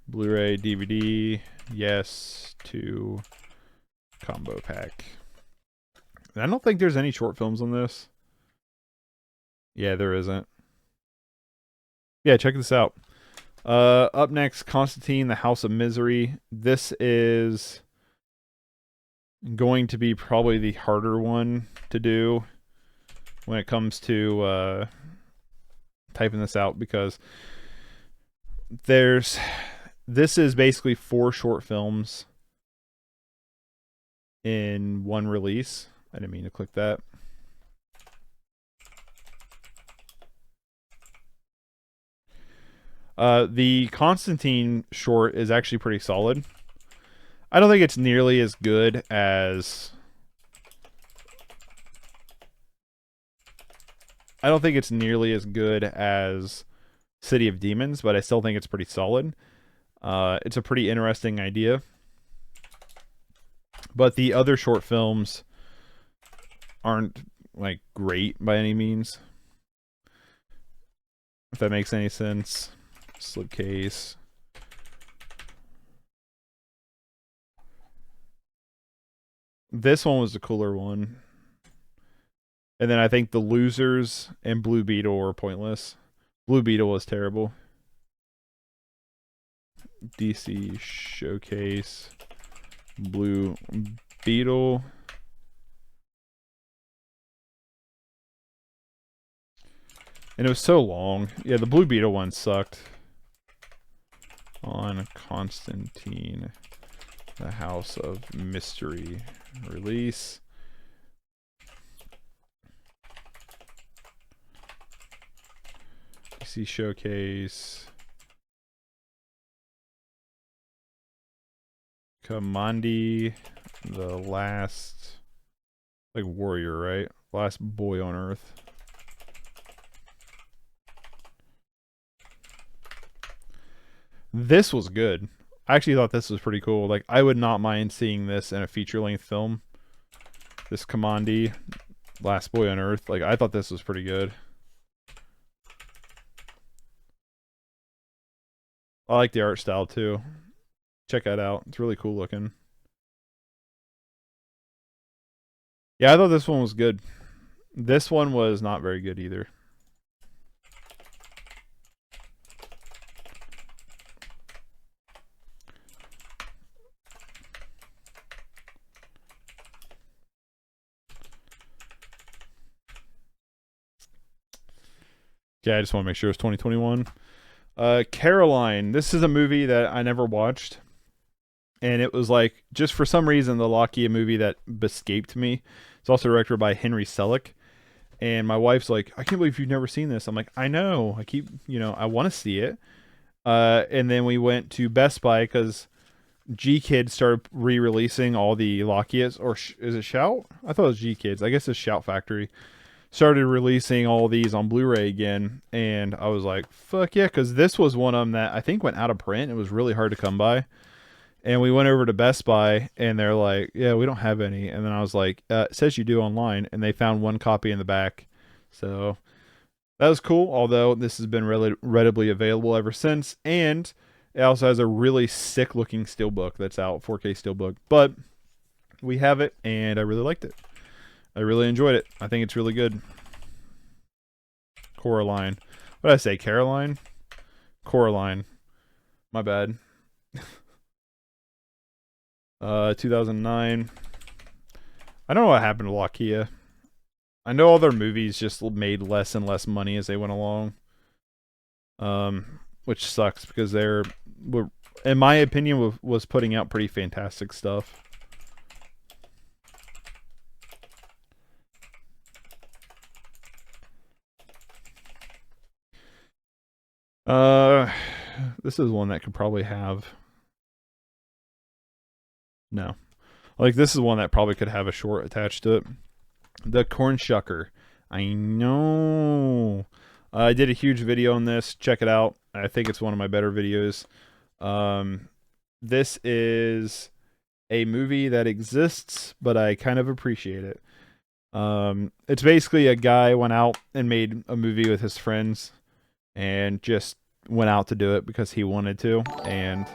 Blu-ray, DVD. Yes to combo pack. I don't think there's any short films on this. Yeah, there isn't. Yeah, check this out. Up next, Constantine, the House of Misery. This is going to be probably the harder one to do. when it comes to typing this out, because this is basically 4 short films in one release. I didn't mean to click that. The Constantine short is actually pretty solid. I don't think it's nearly as good as... City of Demons, but I still think it's pretty solid. It's a pretty interesting idea. But the other short films aren't like great by any means, if that makes any sense. Slipcase. This one was the cooler one. And then I think The Losers and Blue Beetle were pointless. Blue Beetle was terrible. DC Showcase. Blue Beetle. And it was so long. Yeah, the Blue Beetle one sucked. On Constantine, the House of Mystery release. DC Showcase. Commandi, the last, like, warrior, right? Last boy on Earth. This was good. I actually thought this was pretty cool. Like, I would not mind seeing this in a feature-length film. This Commandi, Last Boy on Earth. Like, I thought this was pretty good. I like the art style, too. Check that out. It's really cool looking. Yeah, I thought this one was good. This one was not very good either. Yeah, I just want to make sure it's 2021. Caroline. This is a movie that I never watched. And it was like, just for some reason, the Lakia movie that escaped me. It's also directed by Henry Selick. And my wife's like, I can't believe you've never seen this. I'm like, I know. I keep, I want to see it. And then we went to Best Buy because G-Kids started re-releasing all the Lakias. Or is it Shout? I thought it was G-Kids. I guess it's Shout Factory. Started releasing all these on Blu-ray again. And I was like, fuck yeah. Because this was one of them that I think went out of print. It was really hard to come by. And we went over to Best Buy, and they're like, yeah, we don't have any. And then I was like, it says you do online. And they found one copy in the back. So that was cool, although this has been readily available ever since. And it also has a really sick-looking steelbook that's out, 4K steelbook. But we have it, and I really liked it. I really enjoyed it. I think it's really good. Coraline. What did I say, Caroline? Coraline. My bad. 2009. I don't know what happened to Lakia. I know all their movies just made less and less money as they went along. Which sucks because they're, in my opinion, was putting out pretty fantastic stuff. This is one that could probably have... No. Like, this is one that probably could have a short attached to it. The Corn Shucker. I know. I did a huge video on this. Check it out. I think it's one of my better videos. This is a movie that exists, but I kind of appreciate it. It's basically a guy went out and made a movie with his friends and just went out to do it because he wanted to. And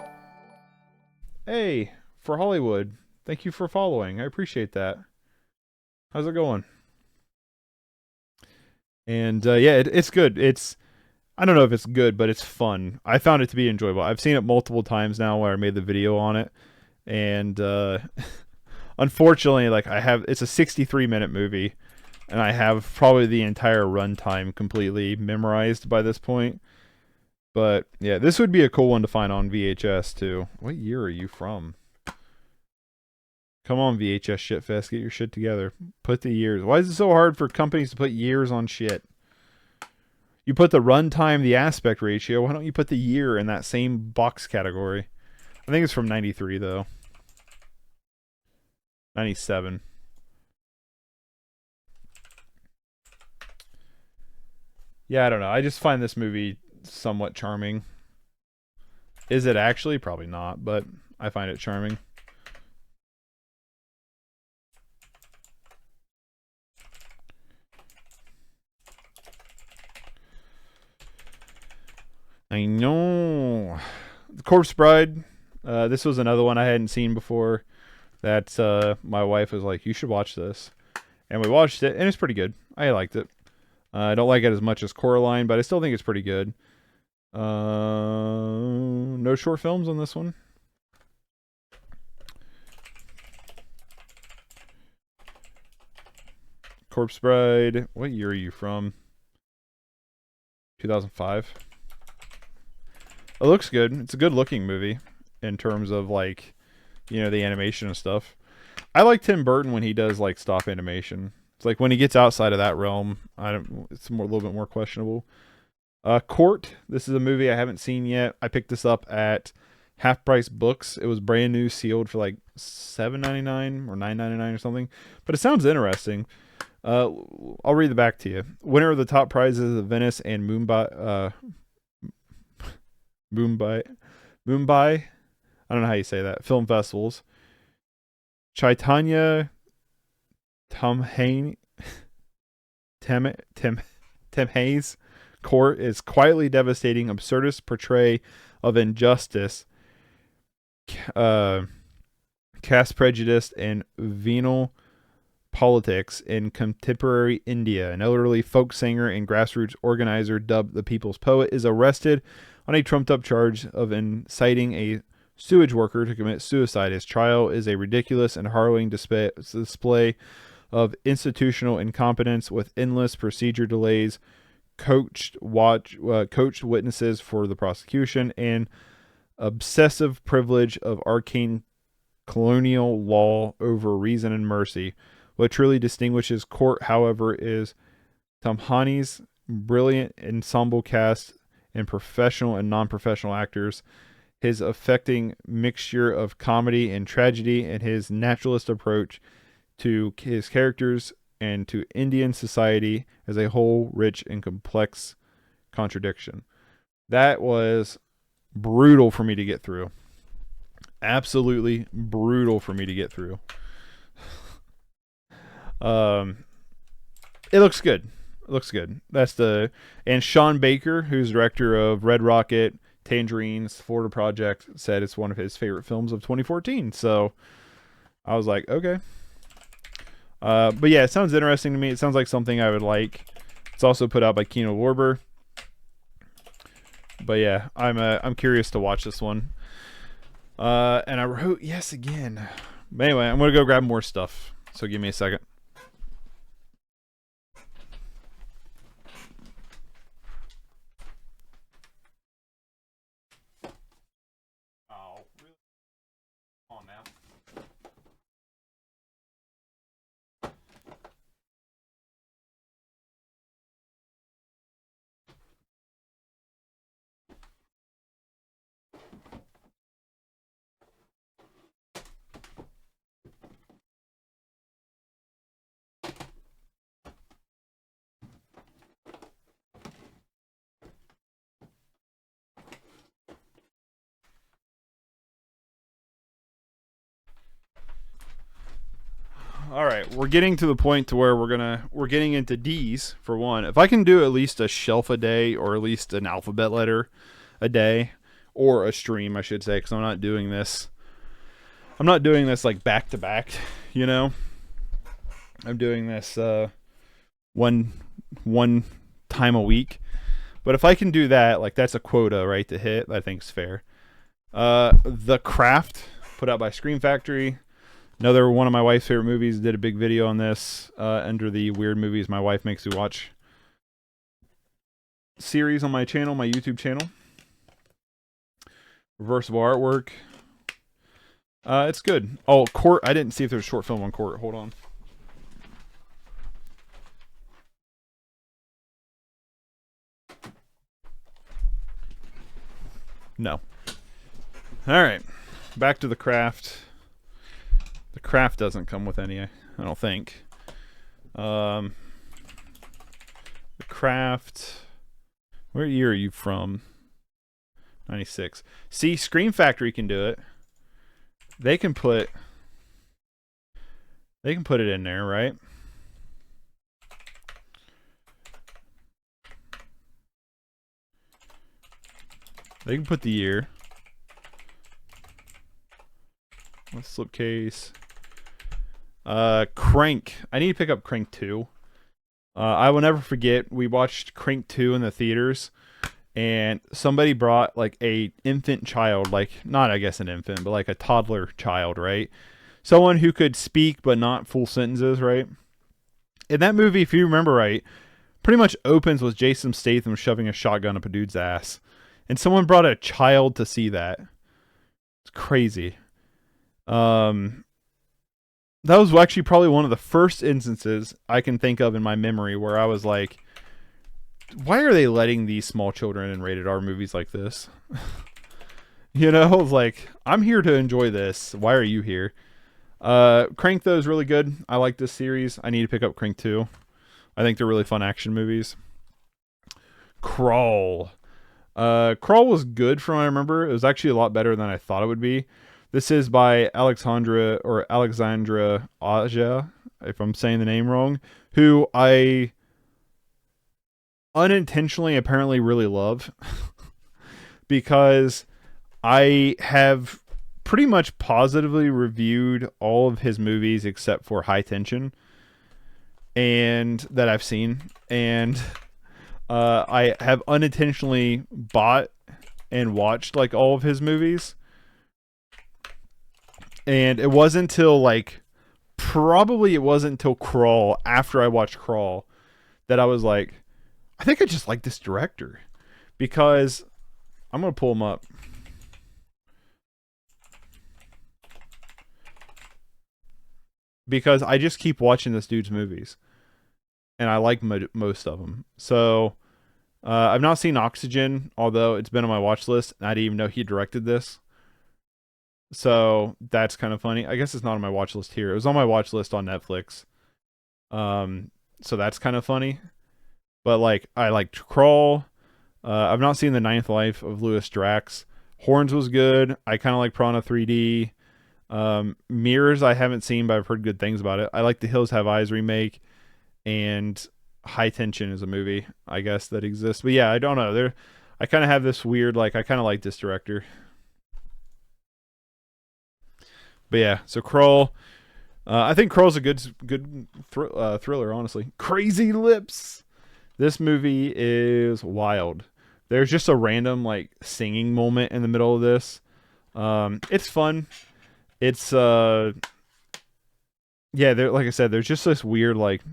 hey, for Hollywood, thank you for following. I appreciate that. How's it going? And yeah, it's good. I don't know if it's good, but it's fun. I found it to be enjoyable. I've seen it multiple times now where I made the video on it. And unfortunately, like it's a 63-minute movie. and I have probably the entire runtime completely memorized by this point. But yeah, this would be a cool one to find on VHS too. What year are you from? Come on, VHS Shitfest, get your shit together. Put the years. Why is it so hard for companies to put years on shit? You put the runtime, the aspect ratio. Why don't you put the year in that same box category? I think it's from 93 though. 97. Yeah, I don't know. I just find this movie somewhat charming. Is it actually? Probably not, but I find it charming. I know. The Corpse Bride. This was another one I hadn't seen before. That my wife was like, "You should watch this," and we watched it, and it's pretty good. I liked it. I don't like it as much as Coraline, but I still think it's pretty good. No short films on this one. Corpse Bride. What year are you from? 2005. It looks good. It's a good looking movie in terms of like, the animation and stuff. I like Tim Burton when he does like stop animation. It's like when he gets outside of that realm, it's a little bit more questionable. Court. This is a movie I haven't seen yet. I picked this up at Half Price Books. It was brand new, sealed for like $7.99 or $9.99 or something. But it sounds interesting. I'll read the back to you. Winner of the top prizes of Venice and Mumbai. I don't know how you say that. Film festivals. Chaitanya Tamhane Hayes Court is quietly devastating, absurdist portray of injustice, caste prejudice, and venal politics in contemporary India. An elderly folk singer and grassroots organizer dubbed the People's Poet is arrested on a trumped-up charge of inciting a sewage worker to commit suicide. His trial is a ridiculous and harrowing display of institutional incompetence with endless procedure delays, coached witnesses for the prosecution, and obsessive privilege of arcane colonial law over reason and mercy. What truly distinguishes Court, however, is Tamhani's brilliant ensemble cast and professional and non-professional actors, his affecting mixture of comedy and tragedy, and his naturalist approach to his characters and to Indian society as a whole, rich and complex contradiction. That was brutal for me to get through. Absolutely brutal for me to get through. It looks good. It looks good. And Sean Baker, who's director of Red Rocket, Tangerines, Florida Project, said it's one of his favorite films of 2014. So I was like, okay. But yeah, it sounds interesting to me. It sounds like something I would like. It's also put out by Kino Lorber. But yeah, I'm curious to watch this one. And I wrote yes again. But anyway, I'm gonna go grab more stuff. So give me a second. Oh, really? Come on now. All right, we're getting to the point to where we're getting into D's for one. If I can do at least a shelf a day, or at least an alphabet letter a day, or a stream, I should say, because I'm not doing this. I'm not doing this like back to back, I'm doing this one time a week. But if I can do that, like that's a quota, right, to hit. I think it's fair. The Craft, put out by Scream Factory. Another one of my wife's favorite movies. Did a big video on this under the weird movies my wife makes me watch series on my channel, my YouTube channel. Reversible artwork. It's good. Oh, Court. I didn't see if there's a short film on Court. Hold on. No. All right. Back to the craft. The craft doesn't come with any, I don't think. The craft. Where year are you from? 96. See, Scream Factory can do it. They can put it in there, right? They can put the year. Slipcase. Crank. I need to pick up Crank 2. I will never forget, we watched Crank 2 in the theaters, and somebody brought like a infant child, like not I guess an infant, but like a toddler child, right? Someone who could speak but not full sentences, right? In that movie, if you remember right, pretty much opens with Jason Statham shoving a shotgun up a dude's ass. And someone brought a child to see that. It's crazy. That was actually probably one of the first instances I can think of in my memory where I was like, why are they letting these small children in rated R movies like this? You know, like, I'm here to enjoy this. Why are you here? Crank, though, is really good. I like this series. I need to pick up Crank 2. I think they're really fun action movies. Crawl. Crawl was good from what I remember. It was actually a lot better than I thought it would be. This is by Alexandra Aja, if I'm saying the name wrong, who I unintentionally apparently really love because I have pretty much positively reviewed all of his movies except for High Tension and that I've seen, and I have unintentionally bought and watched like all of his movies. And it wasn't until probably it wasn't until Crawl, after I watched Crawl, that I was like, I think I just like this director. Because I'm going to pull him up. Because I just keep watching this dude's movies. And I like most of them. So, I've not seen Oxygen, although it's been on my watch list. And I didn't even know he directed this. So that's kind of funny. I guess it's not on my watch list here. It was on my watch list on Netflix. So that's kind of funny. But like, I liked Crawl. I've not seen The Ninth Life of Louis Drax. Horns was good. I kind of like Piranha 3D. Mirrors I haven't seen, but I've heard good things about it. I like the Hills Have Eyes remake, and High Tension is a movie, I guess, that exists. But yeah, I don't know. I kind of have this weird, like, I kind of like this director. But yeah, so Crawl. I think Crawl's a good thriller, honestly. Crazy Lips. This movie is wild. There's just a random like singing moment in the middle of this. It's fun. It's yeah, like I said, there's just this weird like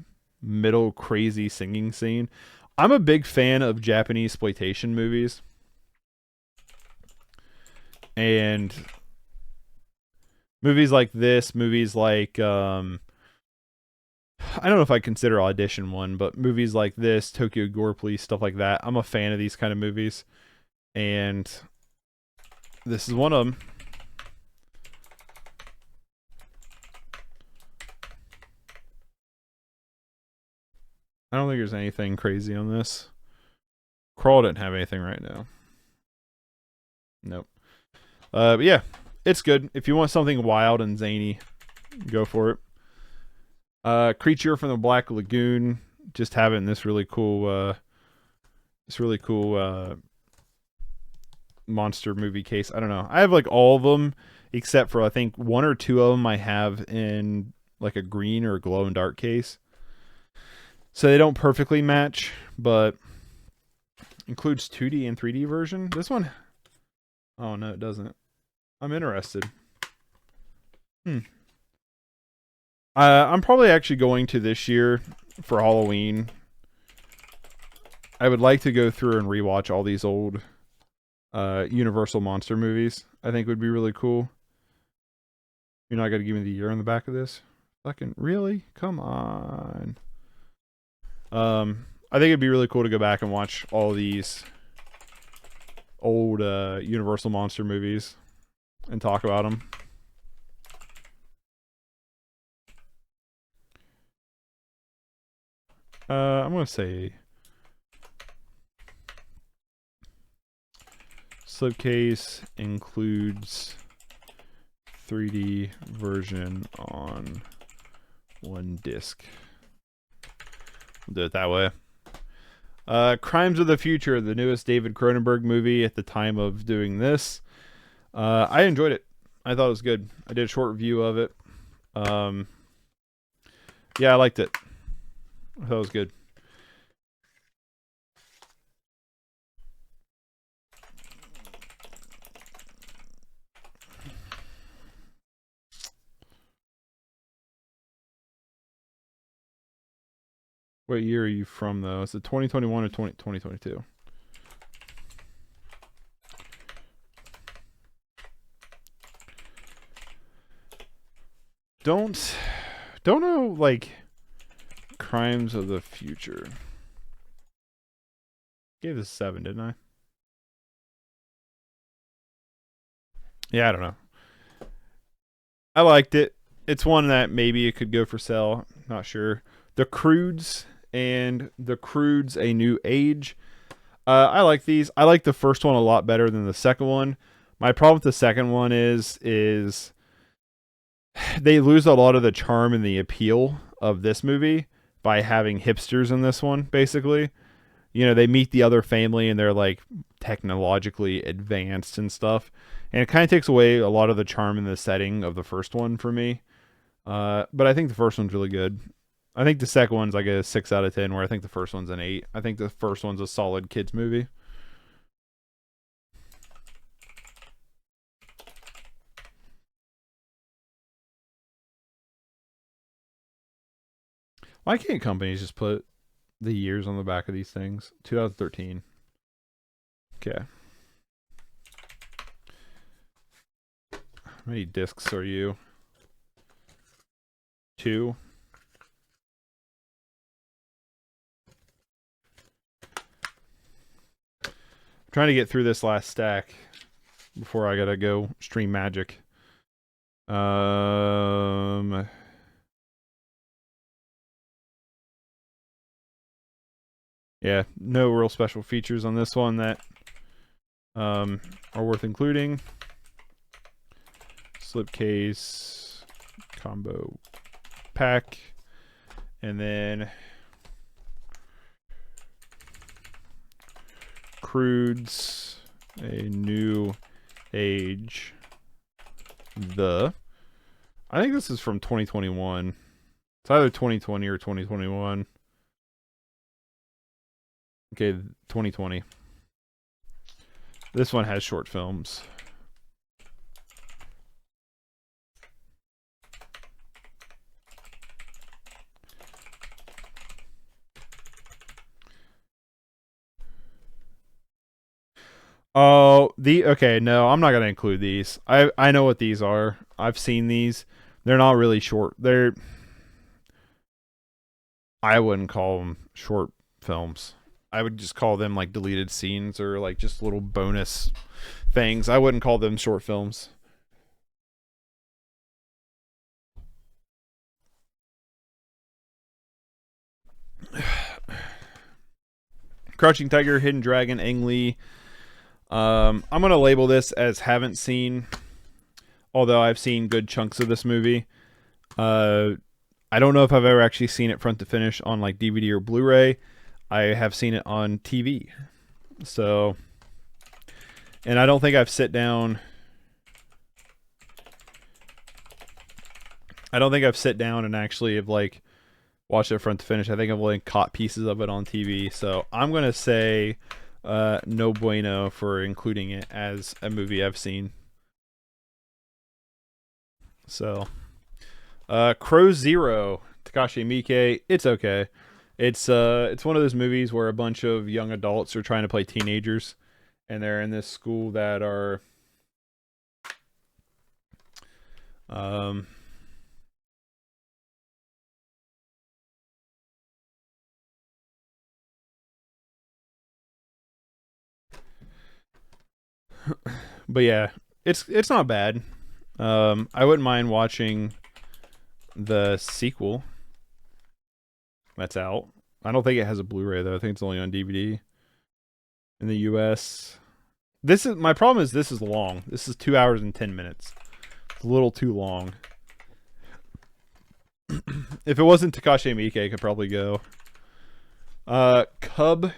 middle crazy singing scene. I'm a big fan of Japanese exploitation movies. And movies like this, movies like I don't know if I consider Audition one, but movies like this, Tokyo Gore Police, stuff like that. I'm a fan of these kind of movies, and this is one of them. I don't think there's anything crazy on this. Crawl didn't have anything right now. Nope. But yeah, it's good. If you want something wild and zany, go for it. Creature from the Black Lagoon. Just having this really cool monster movie case. I don't know. I have like all of them except for I think one or two of them I have in like a green or glow in dark case. So they don't perfectly match, but includes 2D and 3D version. This one, oh no, it doesn't. I'm interested. I'm probably actually going to this year for Halloween. I would like to go through and rewatch all these old Universal monster movies. I think would be really cool. You're not gonna give me the year on the back of this? Fucking really? Come on. I think it'd be really cool to go back and watch all these old Universal monster movies and talk about them. I'm gonna say slipcase includes 3D version on one disc. We'll do it that way. Crimes of the Future, the newest David Cronenberg movie at the time of doing this. I enjoyed it. I thought it was good. I did a short review of it. Yeah, I liked it. I thought it was good. What year are you from, though? Is it 2021 or 2022? Don't know, like, Crimes of the Future. Gave this a 7, didn't I? Yeah, I don't know. I liked it. It's one that maybe it could go for sale. Not sure. The Croods and The Croods: A New Age. I like these. I like the first one a lot better than the second one. My problem with the second one is they lose a lot of the charm and the appeal of this movie by having hipsters in this one, basically. You know, they meet the other family and they're like technologically advanced and stuff. And it kind of takes away a lot of the charm and the setting of the first one for me. But I think the first one's really good. I think the second one's like a 6 out of 10, where I think the first one's an 8. I think the first one's a solid kids movie. Why can't companies just put the years on the back of these things? 2013. Okay. How many discs are you? 2. I'm trying to get through this last stack before I gotta go stream Magic. Yeah, no real special features on this one that are worth including. Slipcase, combo pack, and then Croods: A New Age. I think this is from 2021. It's either 2020 or 2021. Okay, 2020. This one has short films. Oh, okay, no, I'm not gonna include these. I know what these are. I've seen these. They're not really short. I wouldn't call them short films. I would just call them like deleted scenes or like just little bonus things. I wouldn't call them short films. Crouching Tiger, Hidden Dragon, Ang Lee. I'm gonna label this as haven't seen, although I've seen good chunks of this movie. I don't know if I've ever actually seen it front to finish on like DVD or Blu-ray. I have seen it on TV. So, and I don't think I've sit down. I don't think I've sit down and actually have like watched it front to finish. I think I've like caught pieces of it on TV. So I'm gonna say no bueno for including it as a movie I've seen. So Crow Zero, Takashi Miike. It's okay. It's one of those movies where a bunch of young adults are trying to play teenagers, and they're in this school that are um but yeah, it's not bad. I wouldn't mind watching the sequel that's out. I don't think it has a Blu-ray though. I think it's only on DVD in the US. This is my problem is this is long. This is 2 hours and 10 minutes. It's a little too long. If it wasn't Takashi Miike, I could probably go. Cub.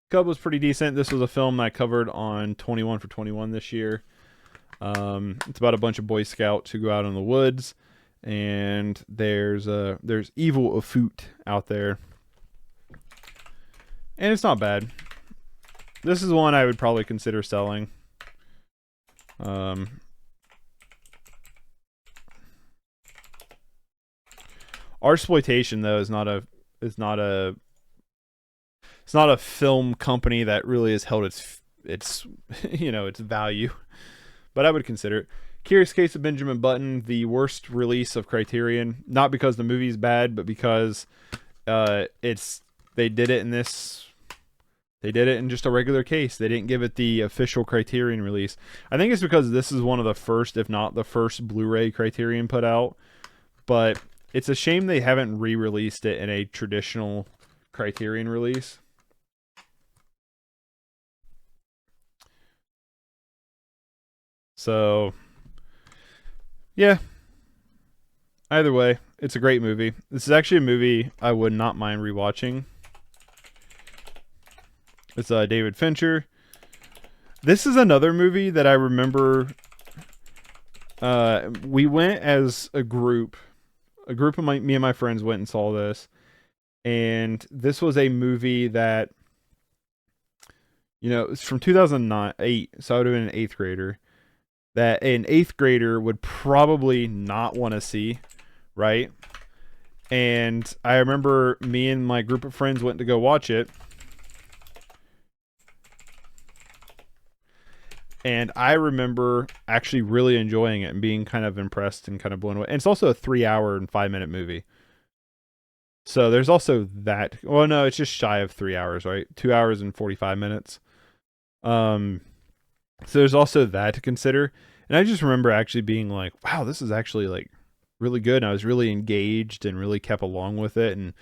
Cub was pretty decent. This was a film I covered on 21 for 21 this year. It's about a bunch of Boy Scouts who go out in the woods, and there's evil afoot out there, and it's not bad. This is one I would probably consider selling. Artsploitation though is not a it's not a film company that really has held its its value, but I would consider it. Curious Case of Benjamin Button, the worst release of Criterion, not because the movie's bad, but because they did it in just a regular case. They didn't give it the official Criterion release. I think it's because this is one of the first, if not the first, Blu-ray Criterion put out. But it's a shame they haven't re-released it in a traditional Criterion release. So, yeah. Either way, it's a great movie. This is actually a movie I would not mind rewatching. It's David Fincher. This is another movie that I remember. We went as a group. A group of me and my friends went and saw this, and this was a movie that, it's from 2008, so I would have been an eighth grader. That an eighth grader would probably not want to see, right? And I remember me and my group of friends went to go watch it. And I remember actually really enjoying it and being kind of impressed and kind of blown away. And it's also a 3 hour and 5 minute movie. So there's also that. Well, no, it's just shy of 3 hours, right? 2 hours and 45 minutes. So there's also that to consider. And I just remember actually being like, wow, this is actually like really good. And I was really engaged and really kept along with it. And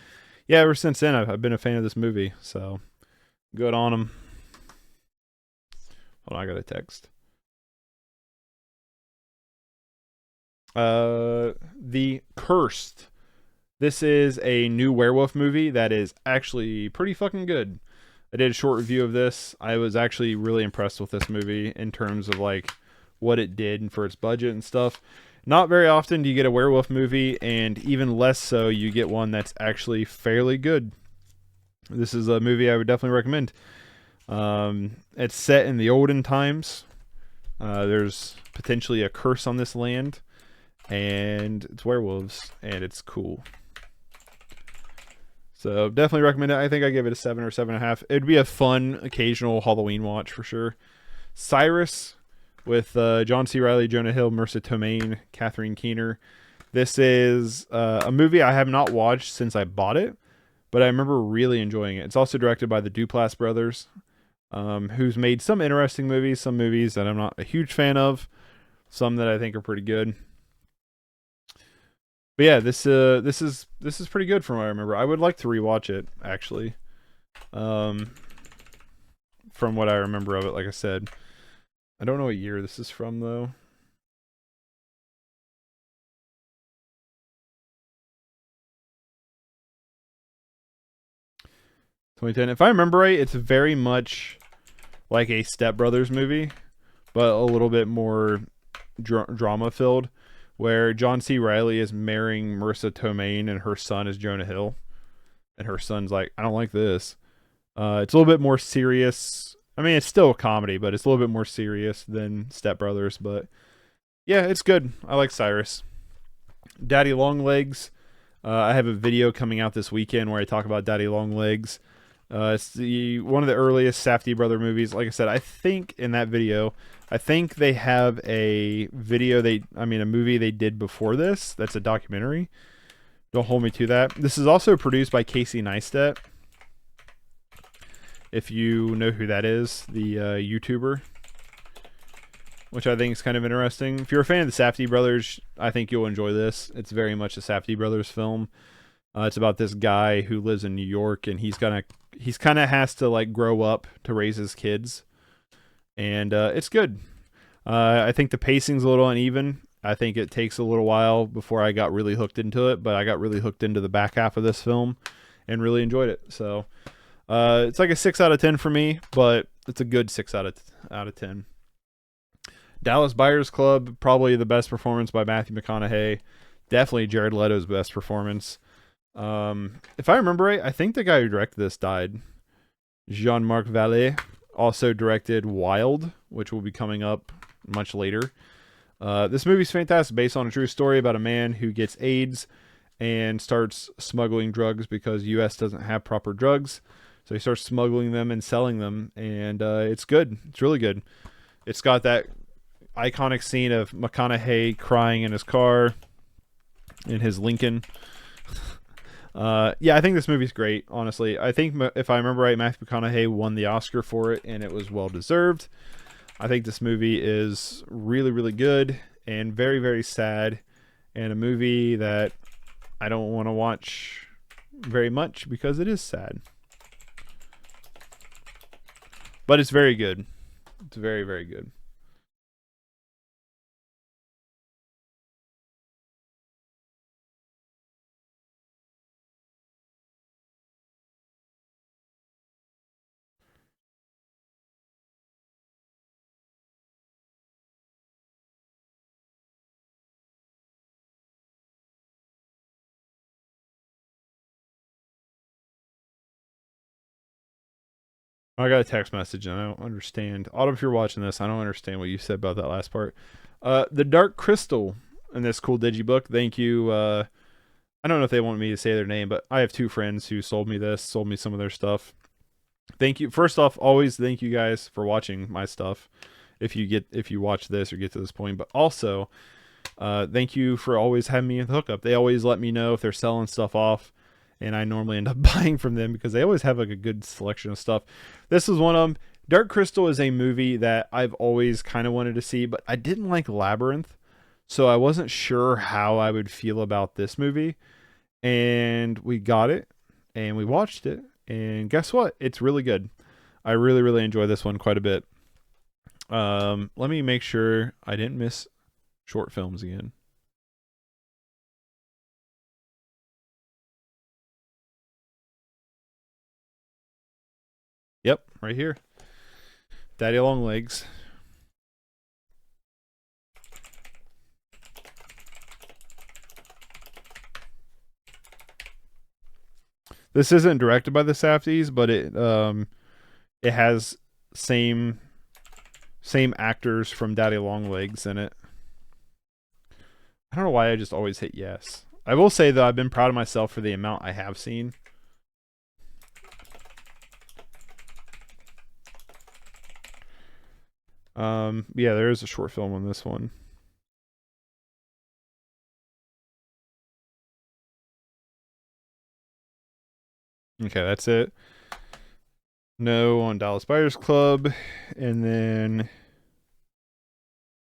yeah, ever since then, I've been a fan of this movie. So good on them. Hold on, I got a text. The Cursed. This is a new werewolf movie that is actually pretty fucking good. I did a short review of this. I was actually really impressed with this movie in terms of like what it did for its budget and stuff. Not very often do you get a werewolf movie, and even less so you get one that's actually fairly good. This is a movie I would definitely recommend. It's set in the olden times. There's potentially a curse on this land, and it's werewolves, and it's cool. So definitely recommend it. I think I give it a 7 or 7.5. It'd be a fun occasional Halloween watch for sure. Cyrus with John C. Reilly, Jonah Hill, Marissa Tomei, Catherine Keener. This is a movie I have not watched since I bought it, but I remember really enjoying it. It's also directed by the Duplass brothers, who's made some interesting movies, some movies that I'm not a huge fan of, some that I think are pretty good. But yeah, this is pretty good from what I remember. I would like to rewatch it actually. From what I remember of it, like I said, I don't know what year this is from though. 2010. If I remember right, it's very much like a Step Brothers movie, but a little bit more drama filled, where John C. Reilly is marrying Marissa Tomei and her son is Jonah Hill, and her son's like, I don't like this. It's a little bit more serious. I mean, it's still a comedy, but it's a little bit more serious than Step Brothers. But yeah, it's good. I like Cyrus. Daddy Longlegs. I have a video coming out this weekend where I talk about Daddy Longlegs. It's one of the earliest Safdie brother movies. Like I said, I think in that video, I think they have a movie they did before this. That's a documentary. Don't hold me to that. This is also produced by Casey Neistat. If you know who that is, the YouTuber, which I think is kind of interesting. If you're a fan of the Safdie brothers, I think you'll enjoy this. It's very much a Safdie brothers film. It's about this guy who lives in New York, and he's kind of has to like grow up to raise his kids, and it's good. I think the pacing's a little uneven. I think it takes a little while before I got really hooked into it, but I got really hooked into the back half of this film and really enjoyed it. So it's like a 6 out of 10 for me, but it's a good 6 out of 10. Dallas Buyers Club, probably the best performance by Matthew McConaughey. Definitely Jared Leto's best performance. If I remember right, I think the guy who directed this died. Jean-Marc Vallée also directed Wild, which will be coming up much later. This movie's fantastic, based on a true story about a man who gets AIDS and starts smuggling drugs because U.S. doesn't have proper drugs. So he starts smuggling them and selling them, and it's good. It's really good. It's got that iconic scene of McConaughey crying in his car, in his Lincoln. Yeah, I think this movie's great, honestly. I think, if I remember right, Matthew McConaughey won the Oscar for it, and it was well-deserved. I think this movie is really, really good and very, very sad, and a movie that I don't want to watch very much because it is sad. But it's very good. It's very, very good. I got a text message and I don't understand. Autumn, if you're watching this, I don't understand what you said about that last part. The Dark Crystal in this cool digibook. Thank you. I don't know if they want me to say their name, but I have 2 friends who sold me some of their stuff. Thank you. First off, always thank you guys for watching my stuff. If you watch this or get to this point, but also, thank you for always having me in the hookup. They always let me know if they're selling stuff off, and I normally end up buying from them because they always have like a good selection of stuff. This is one of them. Dark Crystal is a movie that I've always kind of wanted to see, but I didn't like Labyrinth, so I wasn't sure how I would feel about this movie. And we got it, and we watched it, and guess what? It's really good. I really, really enjoy this one quite a bit. Let me make sure I didn't miss short films again. Yep, right here. Daddy Longlegs. This isn't directed by the Safdies, but it has same actors from Daddy Longlegs in it. I don't know why I just always hit yes. I will say that I've been proud of myself for the amount I have seen. Yeah, there is a short film on this one. Okay, that's it. No on Dallas Buyers Club, and then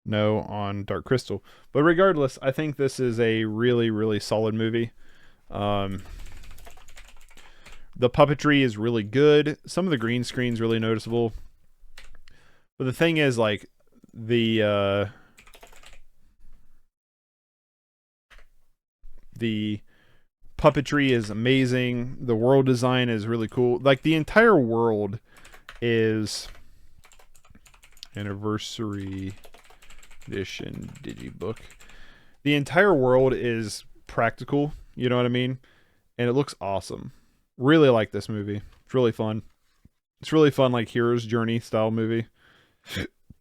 no on Dark Crystal. But regardless, I think this is a really, really solid movie. The puppetry is really good. Some of the green screen's really noticeable. But the thing is, like, the puppetry is amazing. The world design is really cool. Like, the entire world is Anniversary Edition Digibook. The entire world is practical, you know what I mean? And it looks awesome. Really like this movie. It's really fun. It's really fun, like, hero's journey style movie.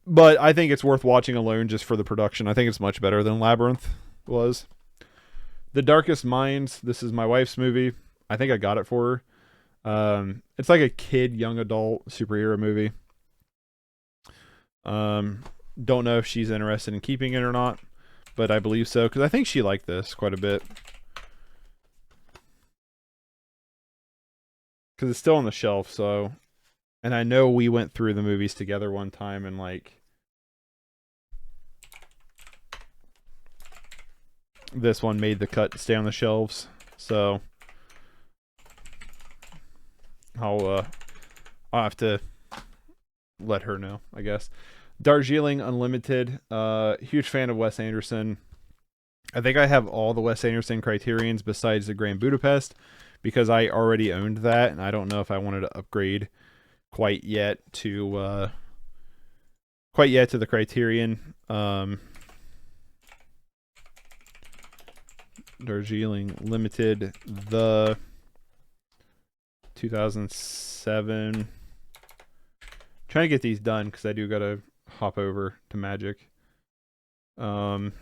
But I think it's worth watching alone just for the production. I think it's much better than Labyrinth was. The Darkest Minds. This is my wife's movie. I think I got it for her. It's like a kid, young adult superhero movie. Don't know if she's interested in keeping it or not, but I believe so because I think she liked this quite a bit. Because it's still on the shelf, so. And I know we went through the movies together one time and like. This one made the cut to stay on the shelves, so. I'll have to let her know, I guess. Darjeeling Unlimited. Huge fan of Wes Anderson. I think I have all the Wes Anderson Criterions besides the Grand Budapest because I already owned that, and I don't know if I wanted to upgrade quite yet to the Criterion. Darjeeling Limited, the 2007. Trying to get these done because I do gotta hop over to Magic. Blu-ray,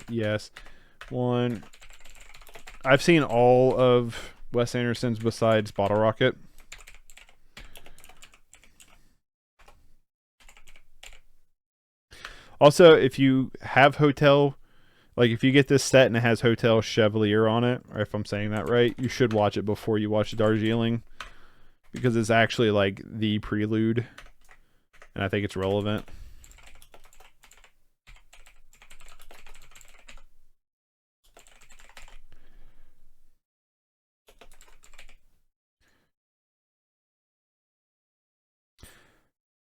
yes. One. I've seen all of Wes Anderson's besides Bottle Rocket. Also, if you have Hotel, like if you get this set and it has Hotel Chevalier on it, or if I'm saying that right, you should watch it before you watch Darjeeling. Because it's actually like the prelude. And I think it's relevant.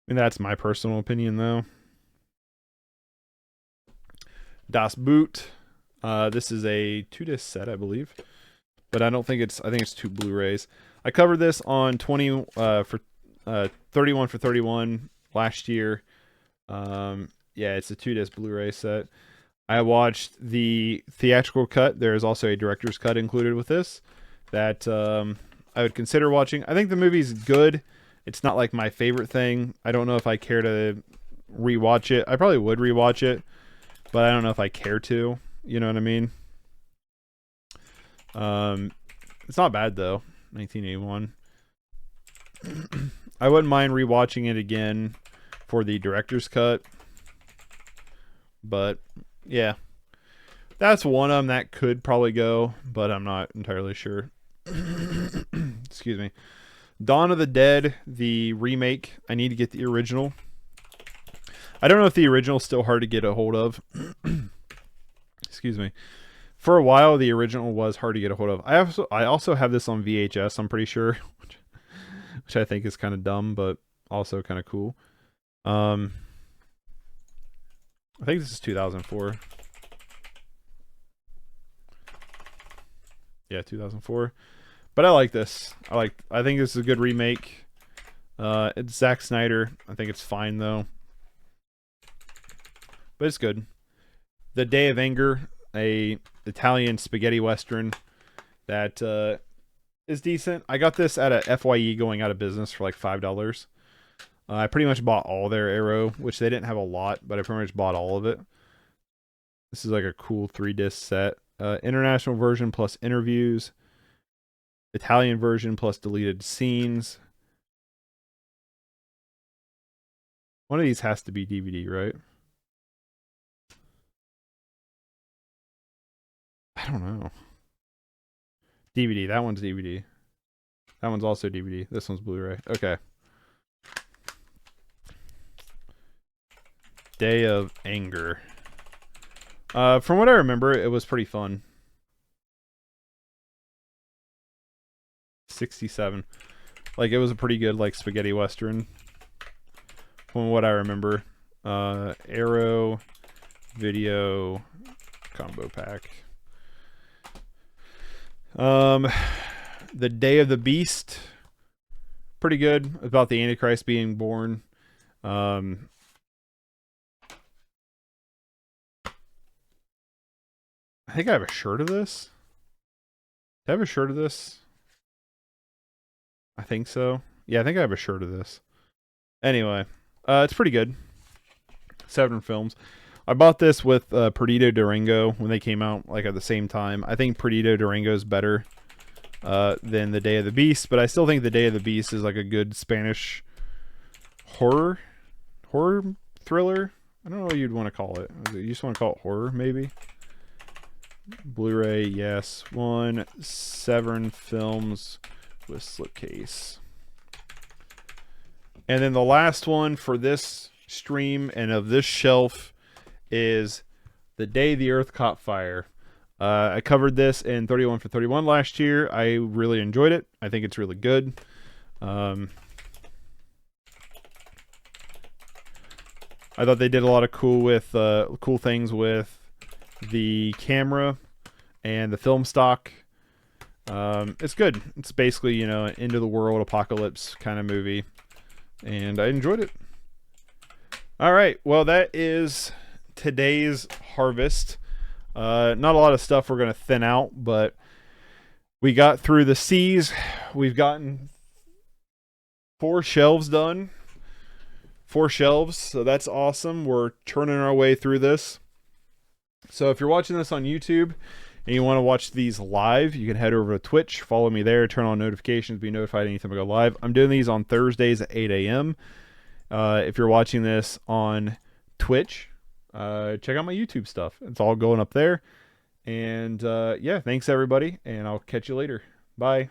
And that's my personal opinion, though. Das Boot. This is a 2-disc set, I believe, but I don't think it's. I think it's 2 Blu-rays. I covered this on 31 for 31 last year. Yeah, it's a 2-disc Blu-ray set. I watched the theatrical cut. There is also a director's cut included with this that I would consider watching. I think the movie's good. It's not like my favorite thing. I don't know if I care to rewatch it. I probably would rewatch it, but I don't know if I care to. You know what I mean? It's not bad though. 1981. I wouldn't mind rewatching it again for the director's cut. But yeah, that's one of them that could probably go, but I'm not entirely sure. Excuse me. Dawn of the Dead, the remake. I need to get the original. I don't know if the original is still hard to get a hold of. Excuse me. For a while, the original was hard to get a hold of. I also have this on VHS, I'm pretty sure, which I think is kind of dumb, but also kind of cool. I think this is 2004. Yeah, 2004. But I like this. I think this is a good remake. It's Zack Snyder. I think it's fine though. But it's good. The Day of Anger, a Italian spaghetti western that is decent. I got this at a FYE going out of business for like $5. I pretty much bought all their Arrow, which they didn't have a lot, but I pretty much bought all of it. This is like a cool 3-disc set. International version plus interviews. Italian version plus deleted scenes. One of these has to be DVD, right? I don't know. DVD. That one's DVD. That one's also DVD. This one's Blu-ray. Okay. Day of Anger. From what I remember, it was pretty fun. 67. Like, it was a pretty good, like, spaghetti western. From what I remember. Arrow video combo pack. The Day of the Beast. Pretty good. About the Antichrist being born. I think I have a shirt of this. Do I have a shirt of this? I think so. Yeah, I think I have a shirt of this. Anyway, it's pretty good. 7 films. I bought this with Perdido Durango when they came out like at the same time. I think Perdido Durango is better than the Day of the Beast, but I still think the Day of the Beast is like a good Spanish horror thriller. I don't know what you'd want to call it. You just want to call it horror, maybe. Blu-ray, yes. 7 films with slipcase. And then the last one for this stream and of this shelf is The Day the Earth Caught Fire. I covered this in 31 for 31 last year. I really enjoyed it. I think it's really good. I thought they did a lot of cool things with the camera and the film stock. It's good. It's basically, you know, an end of the world apocalypse kind of movie, and I enjoyed it. All right, well, that is today's harvest. Not a lot of stuff we're gonna thin out, but we got through the C's. We've gotten 4 shelves done. 4 shelves, so that's awesome. We're turning our way through this. So if you're watching this on YouTube and you want to watch these live, you can head over to Twitch, follow me there, turn on notifications, be notified anytime I go live. I'm doing these on Thursdays at 8 a.m. If you're watching this on Twitch, check out my YouTube stuff. It's all going up there. And yeah, thanks everybody, and I'll catch you later. Bye.